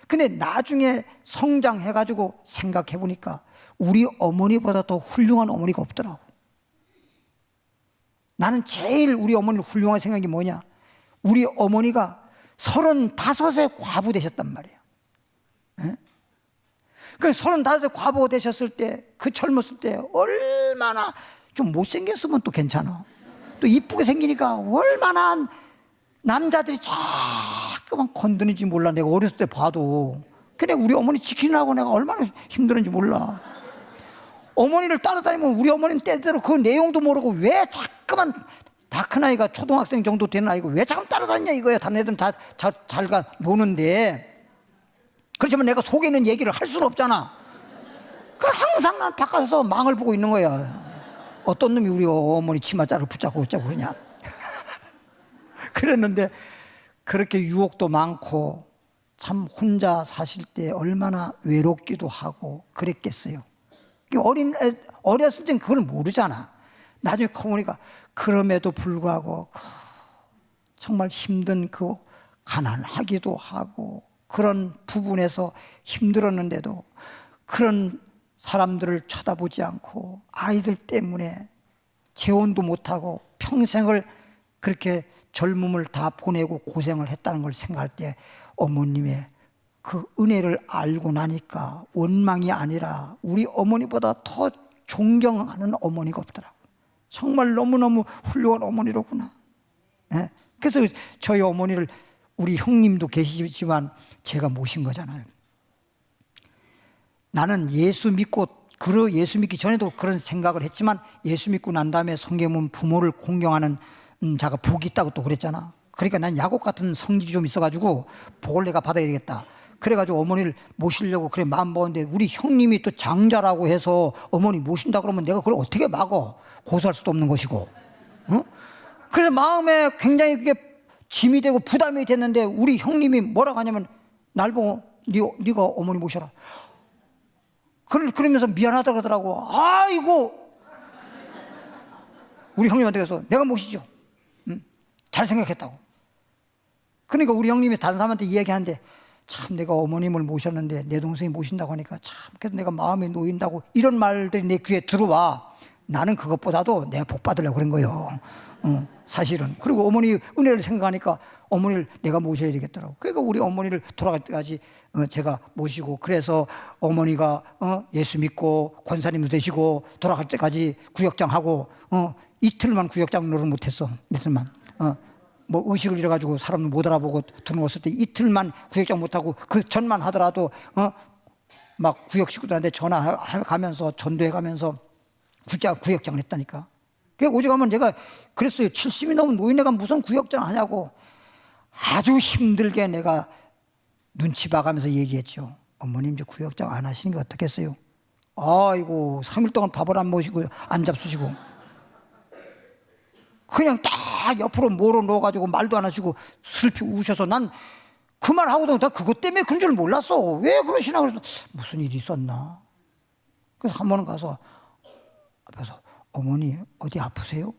근데 나중에 성장해가지고 생각해보니까 우리 어머니보다 더 훌륭한 어머니가 없더라고. 나는 제일 우리 어머니를 훌륭한 생각이 뭐냐, 우리 어머니가 35에 과부 되셨단 말이에요. 그 35에 과부 되셨을 때, 그 젊었을 때 얼마나 좀 못생겼으면 또 괜찮아. 또 이쁘게 생기니까 얼마나 남자들이 자꾸만 건드는지 몰라. 내가 어렸을 때 봐도. 근데 우리 어머니 지키느라고 내가 얼마나 힘들었는지 몰라. 어머니를 따라다니면 우리 어머니는 때때로 그 내용도 모르고 왜 자꾸만, 다 큰 아이가 초등학생 정도 되는 아이고 왜 자꾸 따라다니냐 이거야. 다른 애들은 다 잘 가 노는데. 그렇지만 내가 속에 있는 얘기를 할 수는 없잖아. 그 항상 난 바깥에서 망을 보고 있는 거야. 어떤 놈이 우리 어머니 치마자를 붙잡고 어쩌고 그러냐. 그랬는데 그렇게 유혹도 많고 참 혼자 사실 때 얼마나 외롭기도 하고 그랬겠어요. 어렸을 땐 그걸 모르잖아. 나중에 커보니까 그럼에도 불구하고 정말 힘든 그 가난하기도 하고 그런 부분에서 힘들었는데도 그런 사람들을 쳐다보지 않고 아이들 때문에 재혼도 못하고 평생을 그렇게 젊음을 다 보내고 고생을 했다는 걸 생각할 때 어머님의 그 은혜를 알고 나니까 원망이 아니라 우리 어머니보다 더 존경하는 어머니가 없더라고. 정말 너무너무 훌륭한 어머니로구나. 그래서 저희 어머니를, 우리 형님도 계시지만 제가 모신 거잖아요. 나는 예수 믿고, 예수 믿기 전에도 그런 생각을 했지만 예수 믿고 난 다음에 성경 보면 부모를 공경하는 자가 복이 있다고 또 그랬잖아. 그러니까 난 야곱 같은 성질이 좀 있어가지고 복을 내가 받아야 되겠다. 그래가지고 어머니를 모시려고 그래 마음 먹었는데 우리 형님이 또 장자라고 해서 어머니 모신다 그러면 내가 그걸 어떻게 막어? 고소할 수도 없는 것이고. 그래서 마음에 굉장히 그게 짐이 되고 부담이 됐는데 우리 형님이 뭐라고 하냐면 날 보고 네가 어머니 모셔라. 그러면서 미안하다 그러더라고. 아이고, 우리 형님한테 가서 내가 모시죠. 잘 생각했다고. 그러니까 우리 형님이 다른 사람한테 이야기하는데 참 내가 어머님을 모셨는데 내 동생이 모신다고 하니까 참 그래도 내가 마음에 놓인다고 이런 말들이 내 귀에 들어와. 나는 그것보다도 내가 복 받으려고 그런 거예요. 사실은. 그리고 어머니 은혜를 생각하니까 어머니를 내가 모셔야 되겠더라고. 그러니까 우리 어머니를 돌아갈 때까지 제가 모시고, 그래서 어머니가 예수 믿고 권사님도 되시고 돌아갈 때까지 구역장하고 이틀만 구역장 노릇 못했어. 이틀만. 뭐 의식을 잃어가지고 사람을 못 알아보고 들어왔을 때 이틀만 구역장 못하고 그 전만 하더라도 막 구역 식구들한테 전화가면서 전도해가면서 구역장을 했다니까. 그러니까 오죽하면 제가 그랬어요. 70이 넘은 노인네가 무슨 구역장 하냐고. 아주 힘들게 내가 눈치 봐가면서 얘기했죠. 어머님 이제 구역장 안 하시는 게 어떻겠어요? 아이고 3일 동안 밥을 안 모시고 안 잡수시고 그냥 딱 막 옆으로 몰아 넣어가지고 말도 안 하시고 슬피 우셔서 난 그 말 하고도 나 그것 때문에 그런 줄 몰랐어. 왜 그러시나 그래서 무슨 일이 있었나. 그래서 한 번은 가서 앞에서 어머니 어디 아프세요?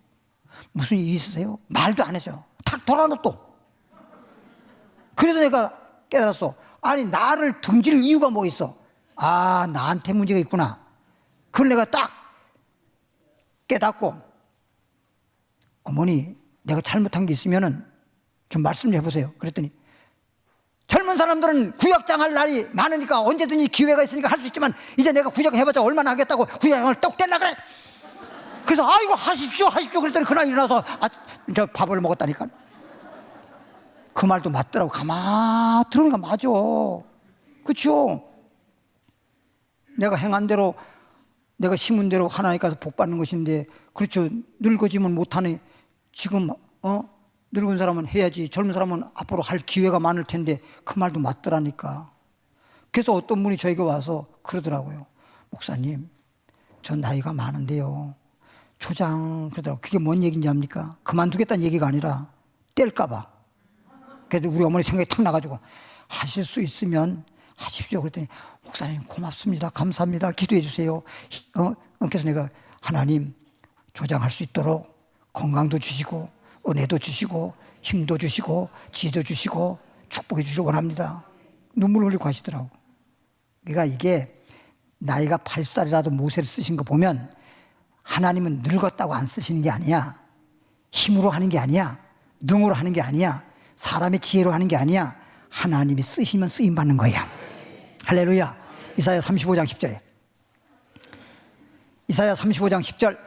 무슨 일이 있으세요? 말도 안 해줘. 탁 돌아놓 또. 그래서 내가 깨달았어. 아니 나를 등질 이유가 뭐 있어? 아 나한테 문제가 있구나. 그걸 내가 딱 깨닫고 어머니 내가 잘못한 게 있으면은 좀 말씀 좀 해보세요. 그랬더니 젊은 사람들은 구역장할 날이 많으니까 언제든지 기회가 있으니까 할 수 있지만 이제 내가 구역 해봤자 얼마나 하겠다고 구역장을 떡 뗄라 그래. 그래서 아이고 하십시오 그랬더니 그날 일어나서 저 밥을 먹었다니까. 그 말도 맞더라고. 가만 들으니까 맞아. 그렇죠? 내가 행한 대로 내가 심은 대로 하나님께서 복 받는 것인데 그렇죠. 늙어지면 못하니 지금 늙은 사람은 해야지 젊은 사람은 앞으로 할 기회가 많을 텐데 그 말도 맞더라니까. 그래서 어떤 분이 저에게 와서 그러더라고요. 목사님 전 나이가 많은데요 조장 그러더라고요. 그게 뭔 얘기인지 압니까? 그만두겠다는 얘기가 아니라 뗄까 봐. 그래도 우리 어머니 생각이 탁 나가지고 하실 수 있으면 하십시오. 그랬더니 목사님 고맙습니다. 감사합니다. 기도해 주세요. 그래서 내가 하나님 조장할 수 있도록 건강도 주시고 은혜도 주시고 힘도 주시고 지혜도 주시고 축복해 주시기 원합니다. 눈물 흘리고 하시더라고. 그러니까 이게 나이가 80살이라도 모세를 쓰신 거 보면 하나님은 늙었다고 안 쓰시는 게 아니야. 힘으로 하는 게 아니야. 능으로 하는 게 아니야. 사람의 지혜로 하는 게 아니야. 하나님이 쓰시면 쓰임 받는 거야. 할렐루야. 이사야 35장 10절에 이사야 35장 10절.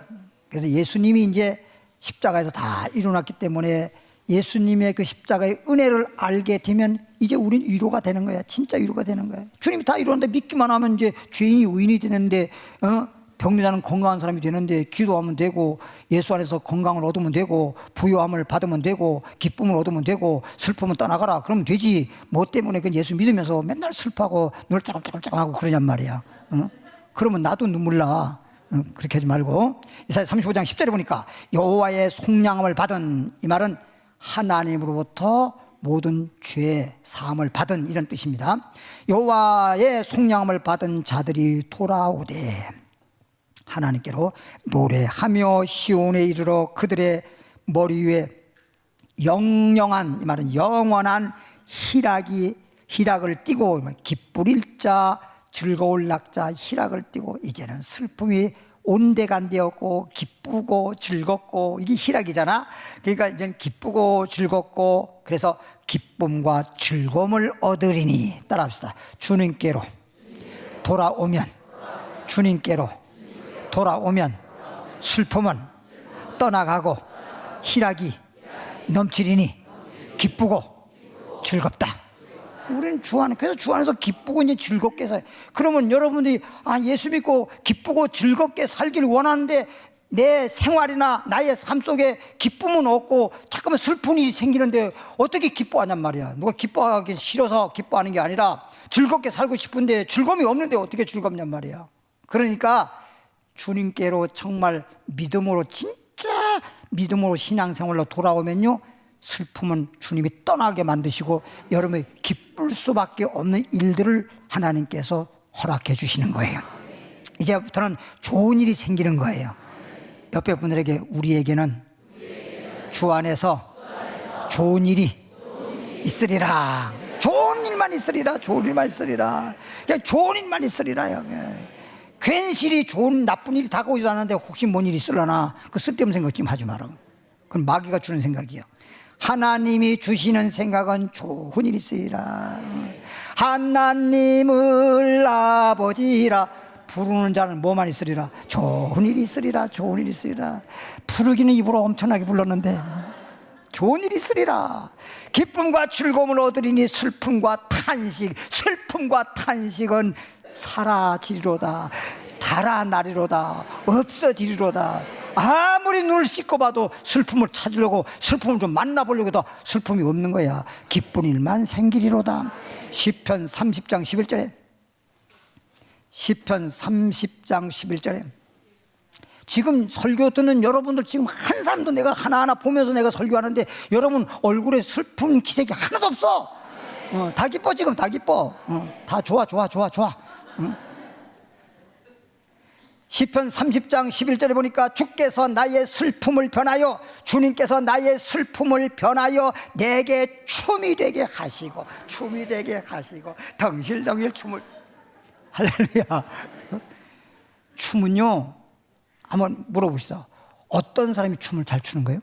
그래서 예수님이 이제 십자가에서 다 이루어놨기 때문에 예수님의 그 십자가의 은혜를 알게 되면 이제 우린 위로가 되는 거야. 진짜 위로가 되는 거야. 주님이 다 이루었는데 믿기만 하면 이제 죄인이 의인이 되는데 병자는 건강한 사람이 되는데 기도하면 되고 예수 안에서 건강을 얻으면 되고 부요함을 받으면 되고 기쁨을 얻으면 되고 슬픔은 떠나가라 그러면 되지. 뭐 때문에 그 예수 믿으면서 맨날 슬퍼하고 눈을 짜글짜글짜글하고 그러냔 말이야. 그러면 나도 눈물 나. 그렇게 하지 말고 이사야 35장 10절에 보니까 여호와의 속량함을 받은, 이 말은 하나님으로부터 모든 죄 사함을 받은 이런 뜻입니다. 여호와의 속량함을 받은 자들이 돌아오되 하나님께로 노래하며 시온에 이르러 그들의 머리 위에 영영한, 이 말은 영원한 희락을 띠고 기쁠 자 즐거울 낙자 희락을 띠고 이제는 슬픔이 온데간데없고 기쁘고 즐겁고 이게 희락이잖아. 그러니까 이제는 기쁘고 즐겁고 그래서 기쁨과 즐거움을 얻으리니 따라합시다. 주님께로 돌아오면 주님께로 돌아오면 슬픔은 떠나가고 희락이 넘치리니 기쁘고 즐겁다. 우리는 주 안에, 그래서 주 안에서 기쁘고 이제 즐겁게 살. 그러면 여러분들이 예수 믿고 기쁘고 즐겁게 살기를 원하는데 내 생활이나 나의 삶 속에 기쁨은 없고 잠깐만 슬픈 일이 생기는데 어떻게 기뻐하냔 말이야. 누가 기뻐하기 싫어서 기뻐하는 게 아니라 즐겁게 살고 싶은데 즐거움이 없는데 어떻게 즐겁냔 말이야. 그러니까 주님께로 정말 믿음으로, 진짜 믿음으로 신앙생활로 돌아오면요 슬픔은 주님이 떠나게 만드시고 여러분이 기쁠 수밖에 없는 일들을 하나님께서 허락해 주시는 거예요. 이제부터는 좋은 일이 생기는 거예요. 옆에 분들에게 우리에게는 주 안에서 좋은 일이 있으리라. 좋은 일만 있으리라. 좋은 일만 있으리라. 그냥 좋은 일만 있으리라요. 괜시리 좋은 나쁜 일이 다가오지도 않았는데 혹시 뭔 일이 있으려나 그 쓸데없는 생각 좀 하지 마라. 그건 마귀가 주는 생각이야. 하나님이 주시는 생각은 좋은 일이 있으리라. 하나님을 아버지라 부르는 자는 뭐만 있으리라? 좋은 일이 있으리라. 좋은 일이 있으리라. 부르기는 입으로 엄청나게 불렀는데 좋은 일이 있으리라. 기쁨과 즐거움을 얻으리니 슬픔과 탄식은 사라지리로다. 달아나리로다. 없어지리로다. 아무리 눈을 씻고 봐도 슬픔을 찾으려고, 슬픔을 좀 만나보려고 해도 슬픔이 없는 거야. 기쁜 일만 생기리로다. 시편 30장 11절에 지금 설교 듣는 여러분들 지금 한 사람도 내가 하나하나 보면서 내가 설교하는데 여러분 얼굴에 슬픈 기색이 하나도 없어. 다 기뻐. 지금 다 기뻐. 다 좋아. 시편 30장 11절에 보니까 주께서 나의 슬픔을 변하여, 주님께서 나의 슬픔을 변하여 내게 춤이 되게 하시고 덩실덩실 춤을. 할렐루야. 춤은요, 한번 물어봅시다. 어떤 사람이 춤을 잘 추는 거예요?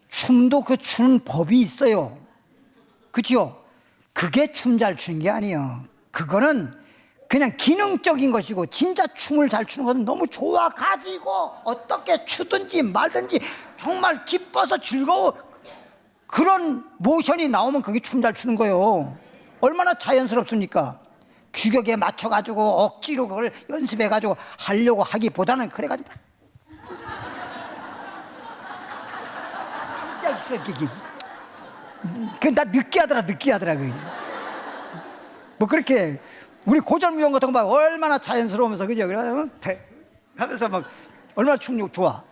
춤도 그 추는 법이 있어요. 그렇죠? 그게 춤 잘 추는 게 아니에요. 그거는 그냥 기능적인 것이고, 진짜 춤을 잘 추는 것은 너무 좋아가지고 어떻게 추든지 말든지 정말 기뻐서 즐거워, 그런 모션이 나오면 그게 춤 잘 추는 거예요. 얼마나 자연스럽습니까? 규격에 맞춰가지고 억지로 그걸 연습해가지고 하려고 하기보다는 그래가지고 나 느끼하더라. 뭐 그렇게 우리 고전무용 같은 거 봐. 얼마나 자연스러우면서, 그죠? 하면서 막 얼마나 춤력 좋아.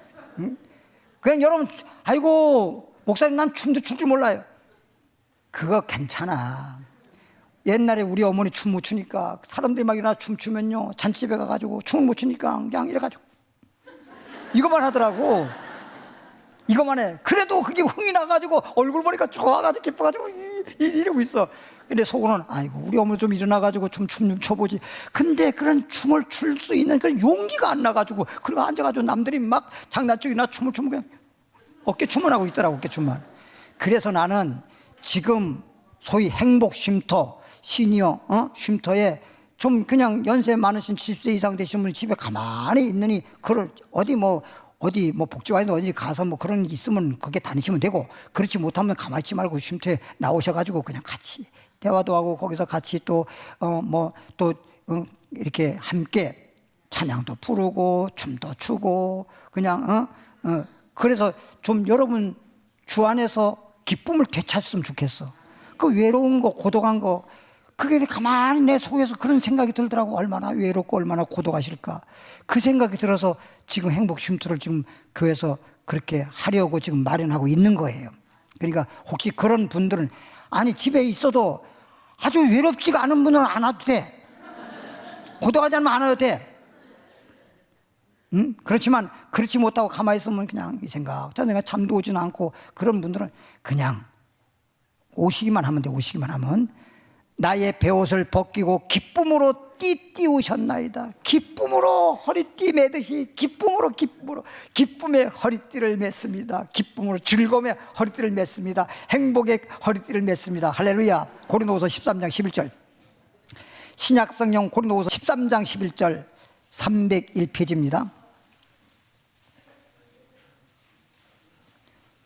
그냥 여러분, 아이고 목사님 난 춤도 출 줄 몰라요. 그거 괜찮아. 옛날에 우리 어머니 춤 못 추니까 사람들이 막 일어나 춤추면요, 잔치집에 가가지고 춤을 못 추니까 그냥 이래가지고 이것만 하더라고. 이것만 해. 그래도 그게 흥이 나가지고 얼굴 보니까 좋아가지고 기뻐가지고 이러고 있어. 근데 속으로는 아이고 우리 어머니 좀 일어나가지고 춤 좀 춰보지. 근데 그런 춤을 출 수 있는 그런 용기가 안 나가지고, 그리고 앉아가지고 남들이 막 장난치기나 춤을 추면 그냥 어깨춤만 하고 있더라고. 어깨춤만. 그래서 나는 지금 소위 행복 쉼터, 시니어 쉼터에 좀 그냥 연세 많으신 70세 이상 되신 분이 집에 가만히 있느니, 그걸 어디 뭐 복지관이나 어디 가서 뭐 그런 게 있으면 거기에 다니시면 되고, 그렇지 못하면 가만히 있지 말고 쉼터에 나오셔가지고 그냥 같이 대화도 하고, 거기서 같이 또 이렇게 함께 찬양도 부르고 춤도 추고 그냥 그래서 좀 여러분 주 안에서 기쁨을 되찾았으면 좋겠어. 그 외로운 거, 고독한 거, 그게 가만히 내 속에서 그런 생각이 들더라고. 얼마나 외롭고 얼마나 고독하실까. 그 생각이 들어서 지금 행복 쉼터를 지금 교회에서 그렇게 하려고 지금 마련하고 있는 거예요. 그러니까 혹시 그런 분들은, 아니 집에 있어도 아주 외롭지가 않은 분은 안 와도 돼. 고독하지 않으면 안 와도 돼. 그렇지만 그렇지 못하고 가만히 있으면 그냥 이 생각, 내가 잠도 오지는 않고, 그런 분들은 그냥 오시기만 하면 돼. 오시기만 하면 나의 베옷을 벗기고 기쁨으로 띠띠우셨나이다. 기쁨으로 허리띠 매듯이 기쁨의 허리띠를 맸습니다. 기쁨으로 즐거움의 허리띠를 맸습니다. 행복의 허리띠를 맸습니다. 할렐루야. 고린도후서 13장 11절. 신약성경 고린도후서 13장 11절 301페이지입니다.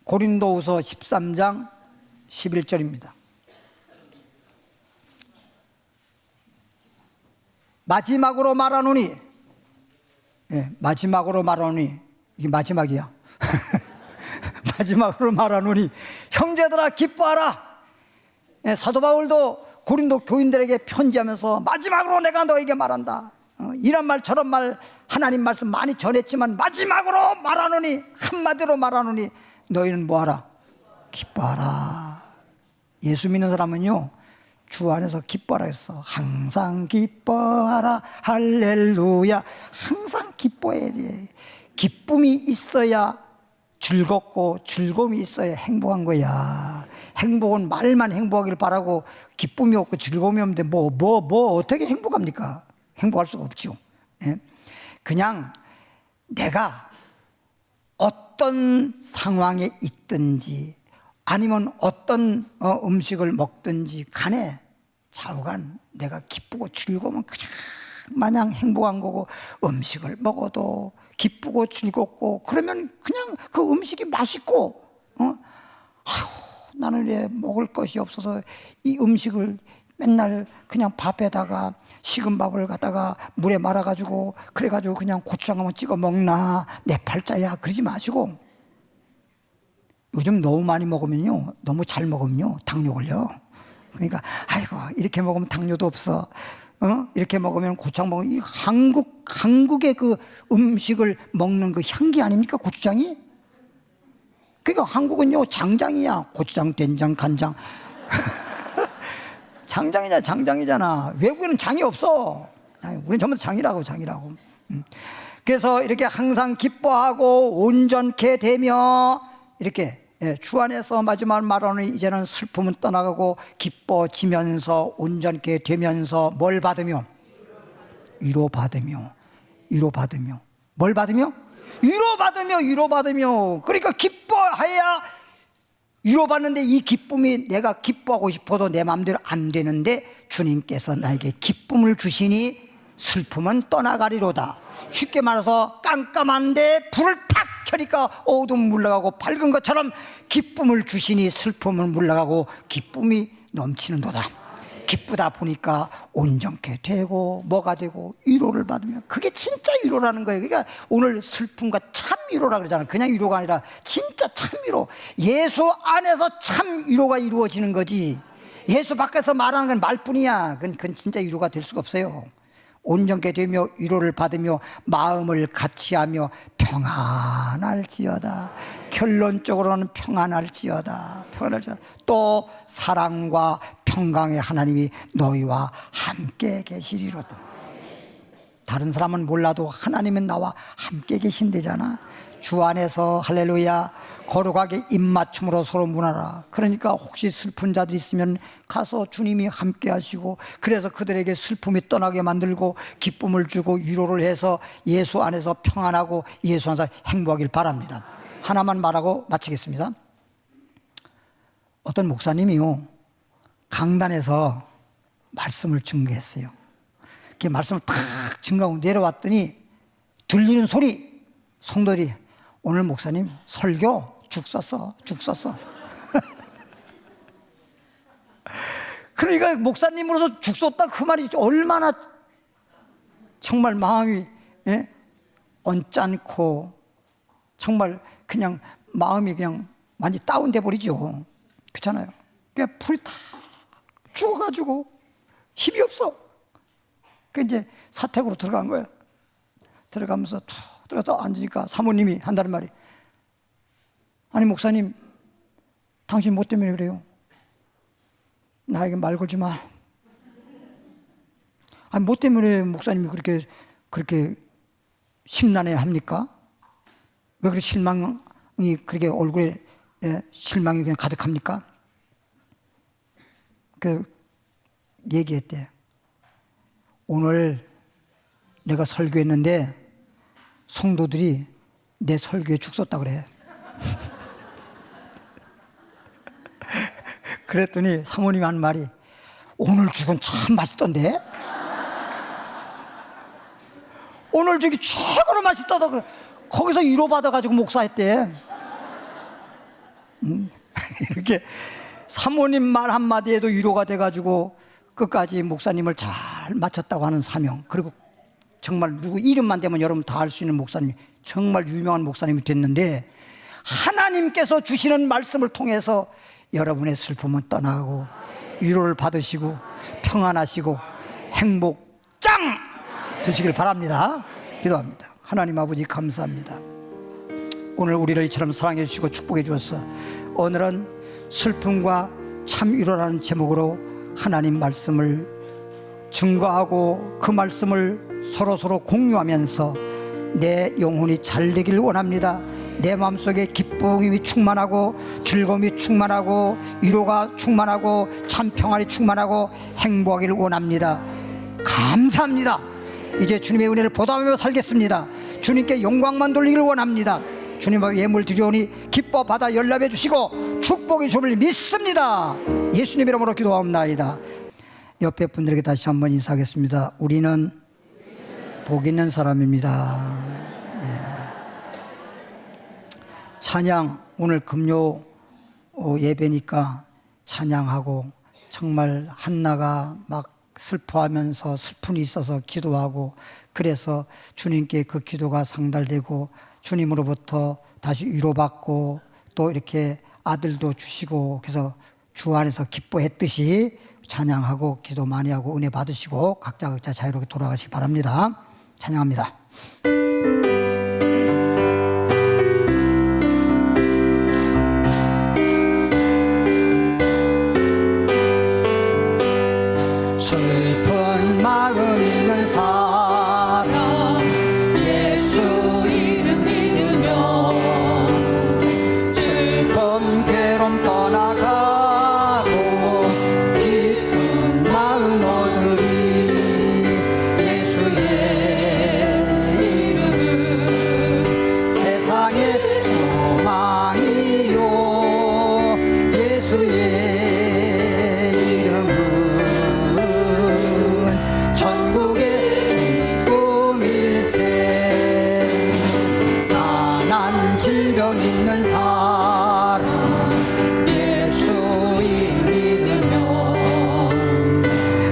고린도후서 13장 11절입니다. 마지막으로 말하노니, 마지막으로 말하노니, 이게 마지막이야. 마지막으로 말하노니 형제들아 기뻐하라. 사도 바울도 고린도 교인들에게 편지하면서 마지막으로 내가 너에게 말한다. 이런 말 저런 말 하나님 말씀 많이 전했지만 마지막으로 말하노니, 한마디로 말하노니 너희는 뭐하라? 기뻐하라. 예수 믿는 사람은요, 주 안에서 기뻐하라 했어. 항상 기뻐하라. 할렐루야. 항상 기뻐해야지. 기쁨이 있어야 즐겁고, 즐거움이 있어야 행복한 거야. 행복은 말만 행복하길 바라고 기쁨이 없고 즐거움이 없는데 뭐 어떻게 행복합니까? 행복할 수가 없죠. 그냥 내가 어떤 상황에 있든지 아니면 어떤 음식을 먹든지 간에 좌우간 내가 기쁘고 즐거우면 그냥 마냥 행복한 거고, 음식을 먹어도 기쁘고 즐겁고 그러면 그냥 그 음식이 맛있고, 나는 왜 먹을 것이 없어서 이 음식을 맨날 그냥 밥에다가 식은 밥을 갖다가 물에 말아가지고 그래가지고 그냥 고추장 한번 찍어 먹나, 내 팔자야. 그러지 마시고, 요즘 너무 많이 먹으면요, 너무 잘 먹으면요 당뇨 걸려. 그러니까 아이고 이렇게 먹으면 당뇨도 없어, 이렇게 먹으면 고추장 먹으면 이 한국의 그 음식을 먹는 그 향기 아닙니까? 고추장이? 그러니까 한국은요 장장이야. 고추장, 된장, 간장. 장장이잖아. 외국에는 장이 없어. 우리는 전부 장이라고. 그래서 이렇게 항상 기뻐하고 온전케 되며 이렇게 주 안에서 마지막 말하는 이제는 슬픔은 떠나가고 기뻐지면서 온전케 되면서 뭘 받으며? 위로받으며 뭘 받으며? 위로받으며 그러니까 기뻐해야 위로받는데 이 기쁨이 내가 기뻐하고 싶어도 내 마음대로 안 되는데 주님께서 나에게 기쁨을 주시니 슬픔은 떠나가리로다. 쉽게 말해서 깜깜한데 불을 탁 켜니까 어둠 물러가고 밝은 것처럼 기쁨을 주시니 슬픔은 물러가고 기쁨이 넘치는도다. 기쁘다 보니까 온전케 되고 뭐가 되고 위로를 받으면 그게 진짜 위로라는 거예요. 그러니까 오늘 슬픔과 참 위로라 그러잖아요. 그냥 위로가 아니라 진짜 참 위로. 예수 안에서 참 위로가 이루어지는 거지. 예수 밖에서 말하는 건 말뿐이야. 그건 진짜 위로가 될 수가 없어요. 온전케 되며 위로를 받으며 마음을 같이하며 평안할지어다. 결론적으로는 평안할지어다. 또 사랑과 평강의 하나님이 너희와 함께 계시리로다. 다른 사람은 몰라도 하나님은 나와 함께 계신대잖아. 주 안에서 할렐루야 거룩하게 입맞춤으로 서로 문하라. 그러니까 혹시 슬픈 자들 있으면 가서 주님이 함께 하시고 그래서 그들에게 슬픔이 떠나게 만들고 기쁨을 주고 위로를 해서 예수 안에서 평안하고 예수 안에서 행복하길 바랍니다. 하나만 말하고 마치겠습니다. 어떤 목사님이요 강단에서 말씀을 증거했어요. 그 말씀을 탁 증거하고 내려왔더니 들리는 소리 성도들이 오늘 목사님 설교 죽 썼어. 그러니까 목사님으로서 죽 썼다 그 말이 얼마나 정말 마음이 언짢고 정말 그냥 마음이 그냥 완전히 다운돼 버리죠. 그렇잖아요. 그냥 불이 다 죽어가지고 힘이 없어. 그 이제 사택으로 들어간 거야. 들어가면서 툭 들어가서 앉으니까 사모님이 한다는 말이 아니 목사님 당신 뭐 때문에 그래요? 나에게 말 걸지 마. 아니 뭐 때문에 목사님이 그렇게 심란해 합니까? 왜 그렇게 실망이 그렇게 얼굴에 실망이 그냥 가득합니까? 그 얘기했대. 오늘 내가 설교했는데 성도들이 내 설교에 죽 썼다 그래. 그랬더니 사모님이 한 말이 오늘 죽은 참 맛있던데? 오늘 죽이 최고로 맛있다다 그래. 거기서 위로받아가지고 목사했대. 이렇게 사모님 말 한마디에도 위로가 돼가지고 끝까지 목사님을 잘 마쳤다고 하는 사명. 그리고 정말 누구 이름만 대면 여러분 다 알 수 있는 목사님, 정말 유명한 목사님이 됐는데 하나님께서 주시는 말씀을 통해서 여러분의 슬픔은 떠나고 위로를 받으시고 평안하시고 행복 짱 되시길 바랍니다. 기도합니다. 하나님 아버지 감사합니다. 오늘 우리를 이처럼 사랑해 주시고 축복해 주셔서 오늘은 슬픔과 참 위로라는 제목으로 하나님 말씀을 증거하고 그 말씀을 서로 공유하면서 내 영혼이 잘 되길 원합니다. 내 마음속에 기쁨이 충만하고 즐거움이 충만하고 위로가 충만하고 참 평안이 충만하고 행복하길 원합니다. 감사합니다. 이제 주님의 은혜를 보답하며 살겠습니다. 주님께 영광만 돌리길 원합니다. 주님 앞에 예물 드리오니 기뻐 받아 연락해 주시고 축복이 주를 믿습니다. 예수님 이름으로 기도하옵나이다. 옆에 분들에게 다시 한번 인사하겠습니다. 우리는 복 있는 사람입니다. 네. 찬양, 오늘 금요 예배니까 찬양하고 정말 한나가 막 슬퍼하면서 슬픔이 있어서 기도하고 그래서 주님께 그 기도가 상달되고 주님으로부터 다시 위로받고 또 이렇게 아들도 주시고 그래서 주 안에서 기뻐했듯이 찬양하고 기도 많이 하고 은혜 받으시고 각자 자유롭게 돌아가시기 바랍니다. 찬양합니다. 슬픈 마음 있는 사람 예수 이름 믿으며 슬픈 괴로움 떠나가고 기쁜 마음 얻으리. 예수의 이름은 세상의 소망이요. 예수의 질병 있는 사람 예수 이름 믿으면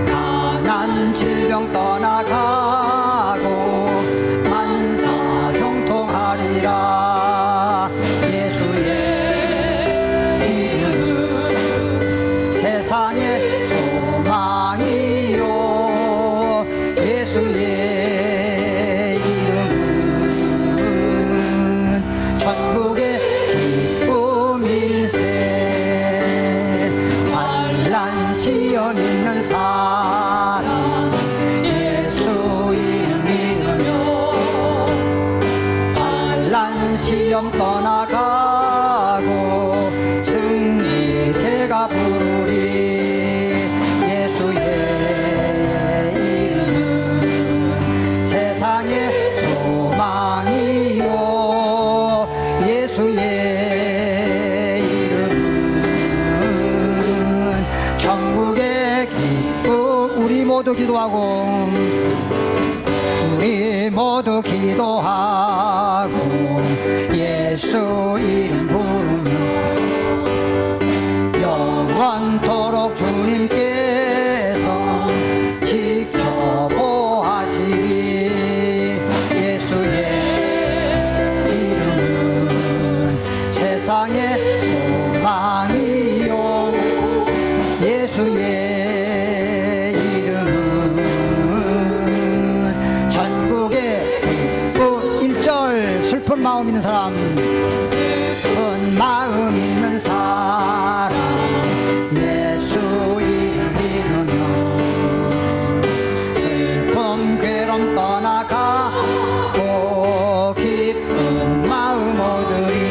가난 질병 떠나가고 만사 형통하리라. 예수의 이름은 세상의 소망이요. 예수의 천국의 기쁨일세. 환난 시험 있는 사람 예수 이름 믿으며 환난 시험 떠나가고 승리대가 부르리. 예수의 이름은 세상의 소망이요. 예수의 이름은 천국의 기쁨. 우리 모두 기도하고 우리 모두 기도하고 예수 이름 부르며 영원토록 주님께서 지켜보시리. 예수의 세상의 소망이요. 예수의 이름은 천국의 기쁨. 1절 슬픈 마음 있는 사람 슬픈 마음 있는 사람 예수 이름 믿으면 슬픔 괴로움 떠나가고 기쁜 마음 얻으리.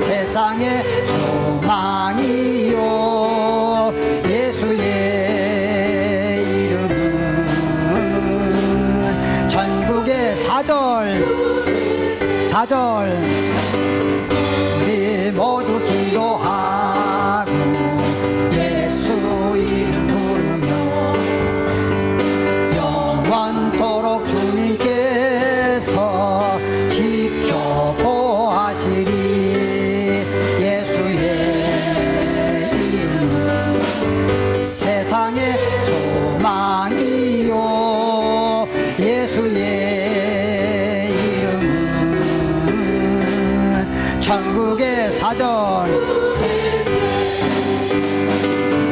세상의 소망이요. 예수의 이름은 천국의 4절 우리 모두 기도하고 예수 이름 부르며 영원토록 주님께서 지켜보시리. 예수의 이름은 세상의 소망이요. 예수의 이름은 천국의 4절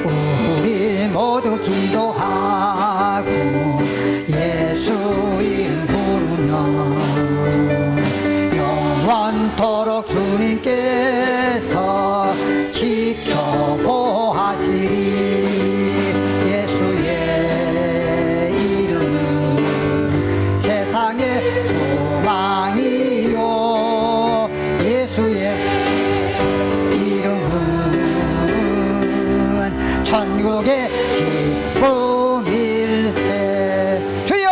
우리 모두 기도하고 예수 이름 부르며 영원토록 주님께서 지켜보시리. 예수의 이름은 세상의 소망이요. 예수의 이름은 천국의 기쁨일세. 주여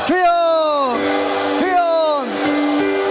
주여 주여.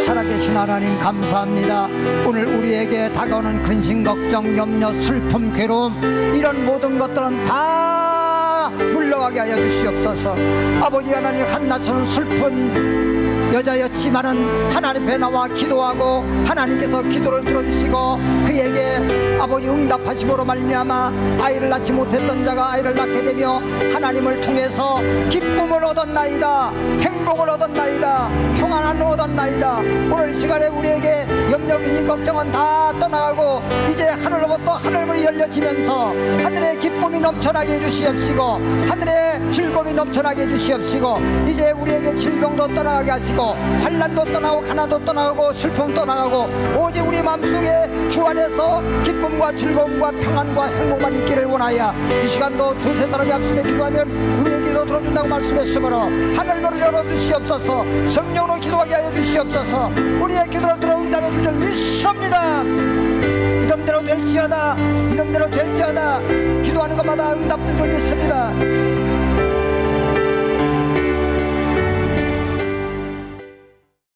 살아계신 하나님 감사합니다. 오늘 우리에게 다가오는 근심 걱정 염려 슬픔 괴로움 이런 모든 것들은 다 물러가게 하여 주시옵소서. 아버지 하나님 한나처럼 슬픈 여자였지만은 하나님 앞에 나와 기도하고 하나님께서 기도를 들어주시고 그에게 아버지 아버지 응답하심으로 말미암아 아이를 낳지 못했던 자가 아이를 낳게 되며 하나님을 통해서 기쁨을 얻었나이다, 행복을 얻었나이다, 평안을 얻었나이다. 오늘 시간에 우리에게 염려, 근심, 걱정은 다 떠나가고 이제 하늘로부터 하늘문이 열려지면서 하늘의 기쁨이 넘쳐나게 해주시옵시고 하늘의 즐거움이 넘쳐나게 해주시옵시고 이제 우리에게 질병도 떠나가게 하시고 환난도 떠나고 가난도 떠나가고 슬픔도 떠나가고 오직 우리 마음속에 주 안에서 기쁨과 즐거움과 평안과 행복만 있기를 원하여 이 시간도 두세 사람이 앞서에 기도하면 우리의 기도 들어준다고 말씀했으므로 하늘문을 열어주시옵소서. 성령으로 기도하게 하여 주시옵소서. 우리의 기도를 들어 응답해 줄 줄 믿습니다. 믿음대로 될지어다, 믿음대로 될지어다. 기도하는 것마다 응답될 줄 믿습니다.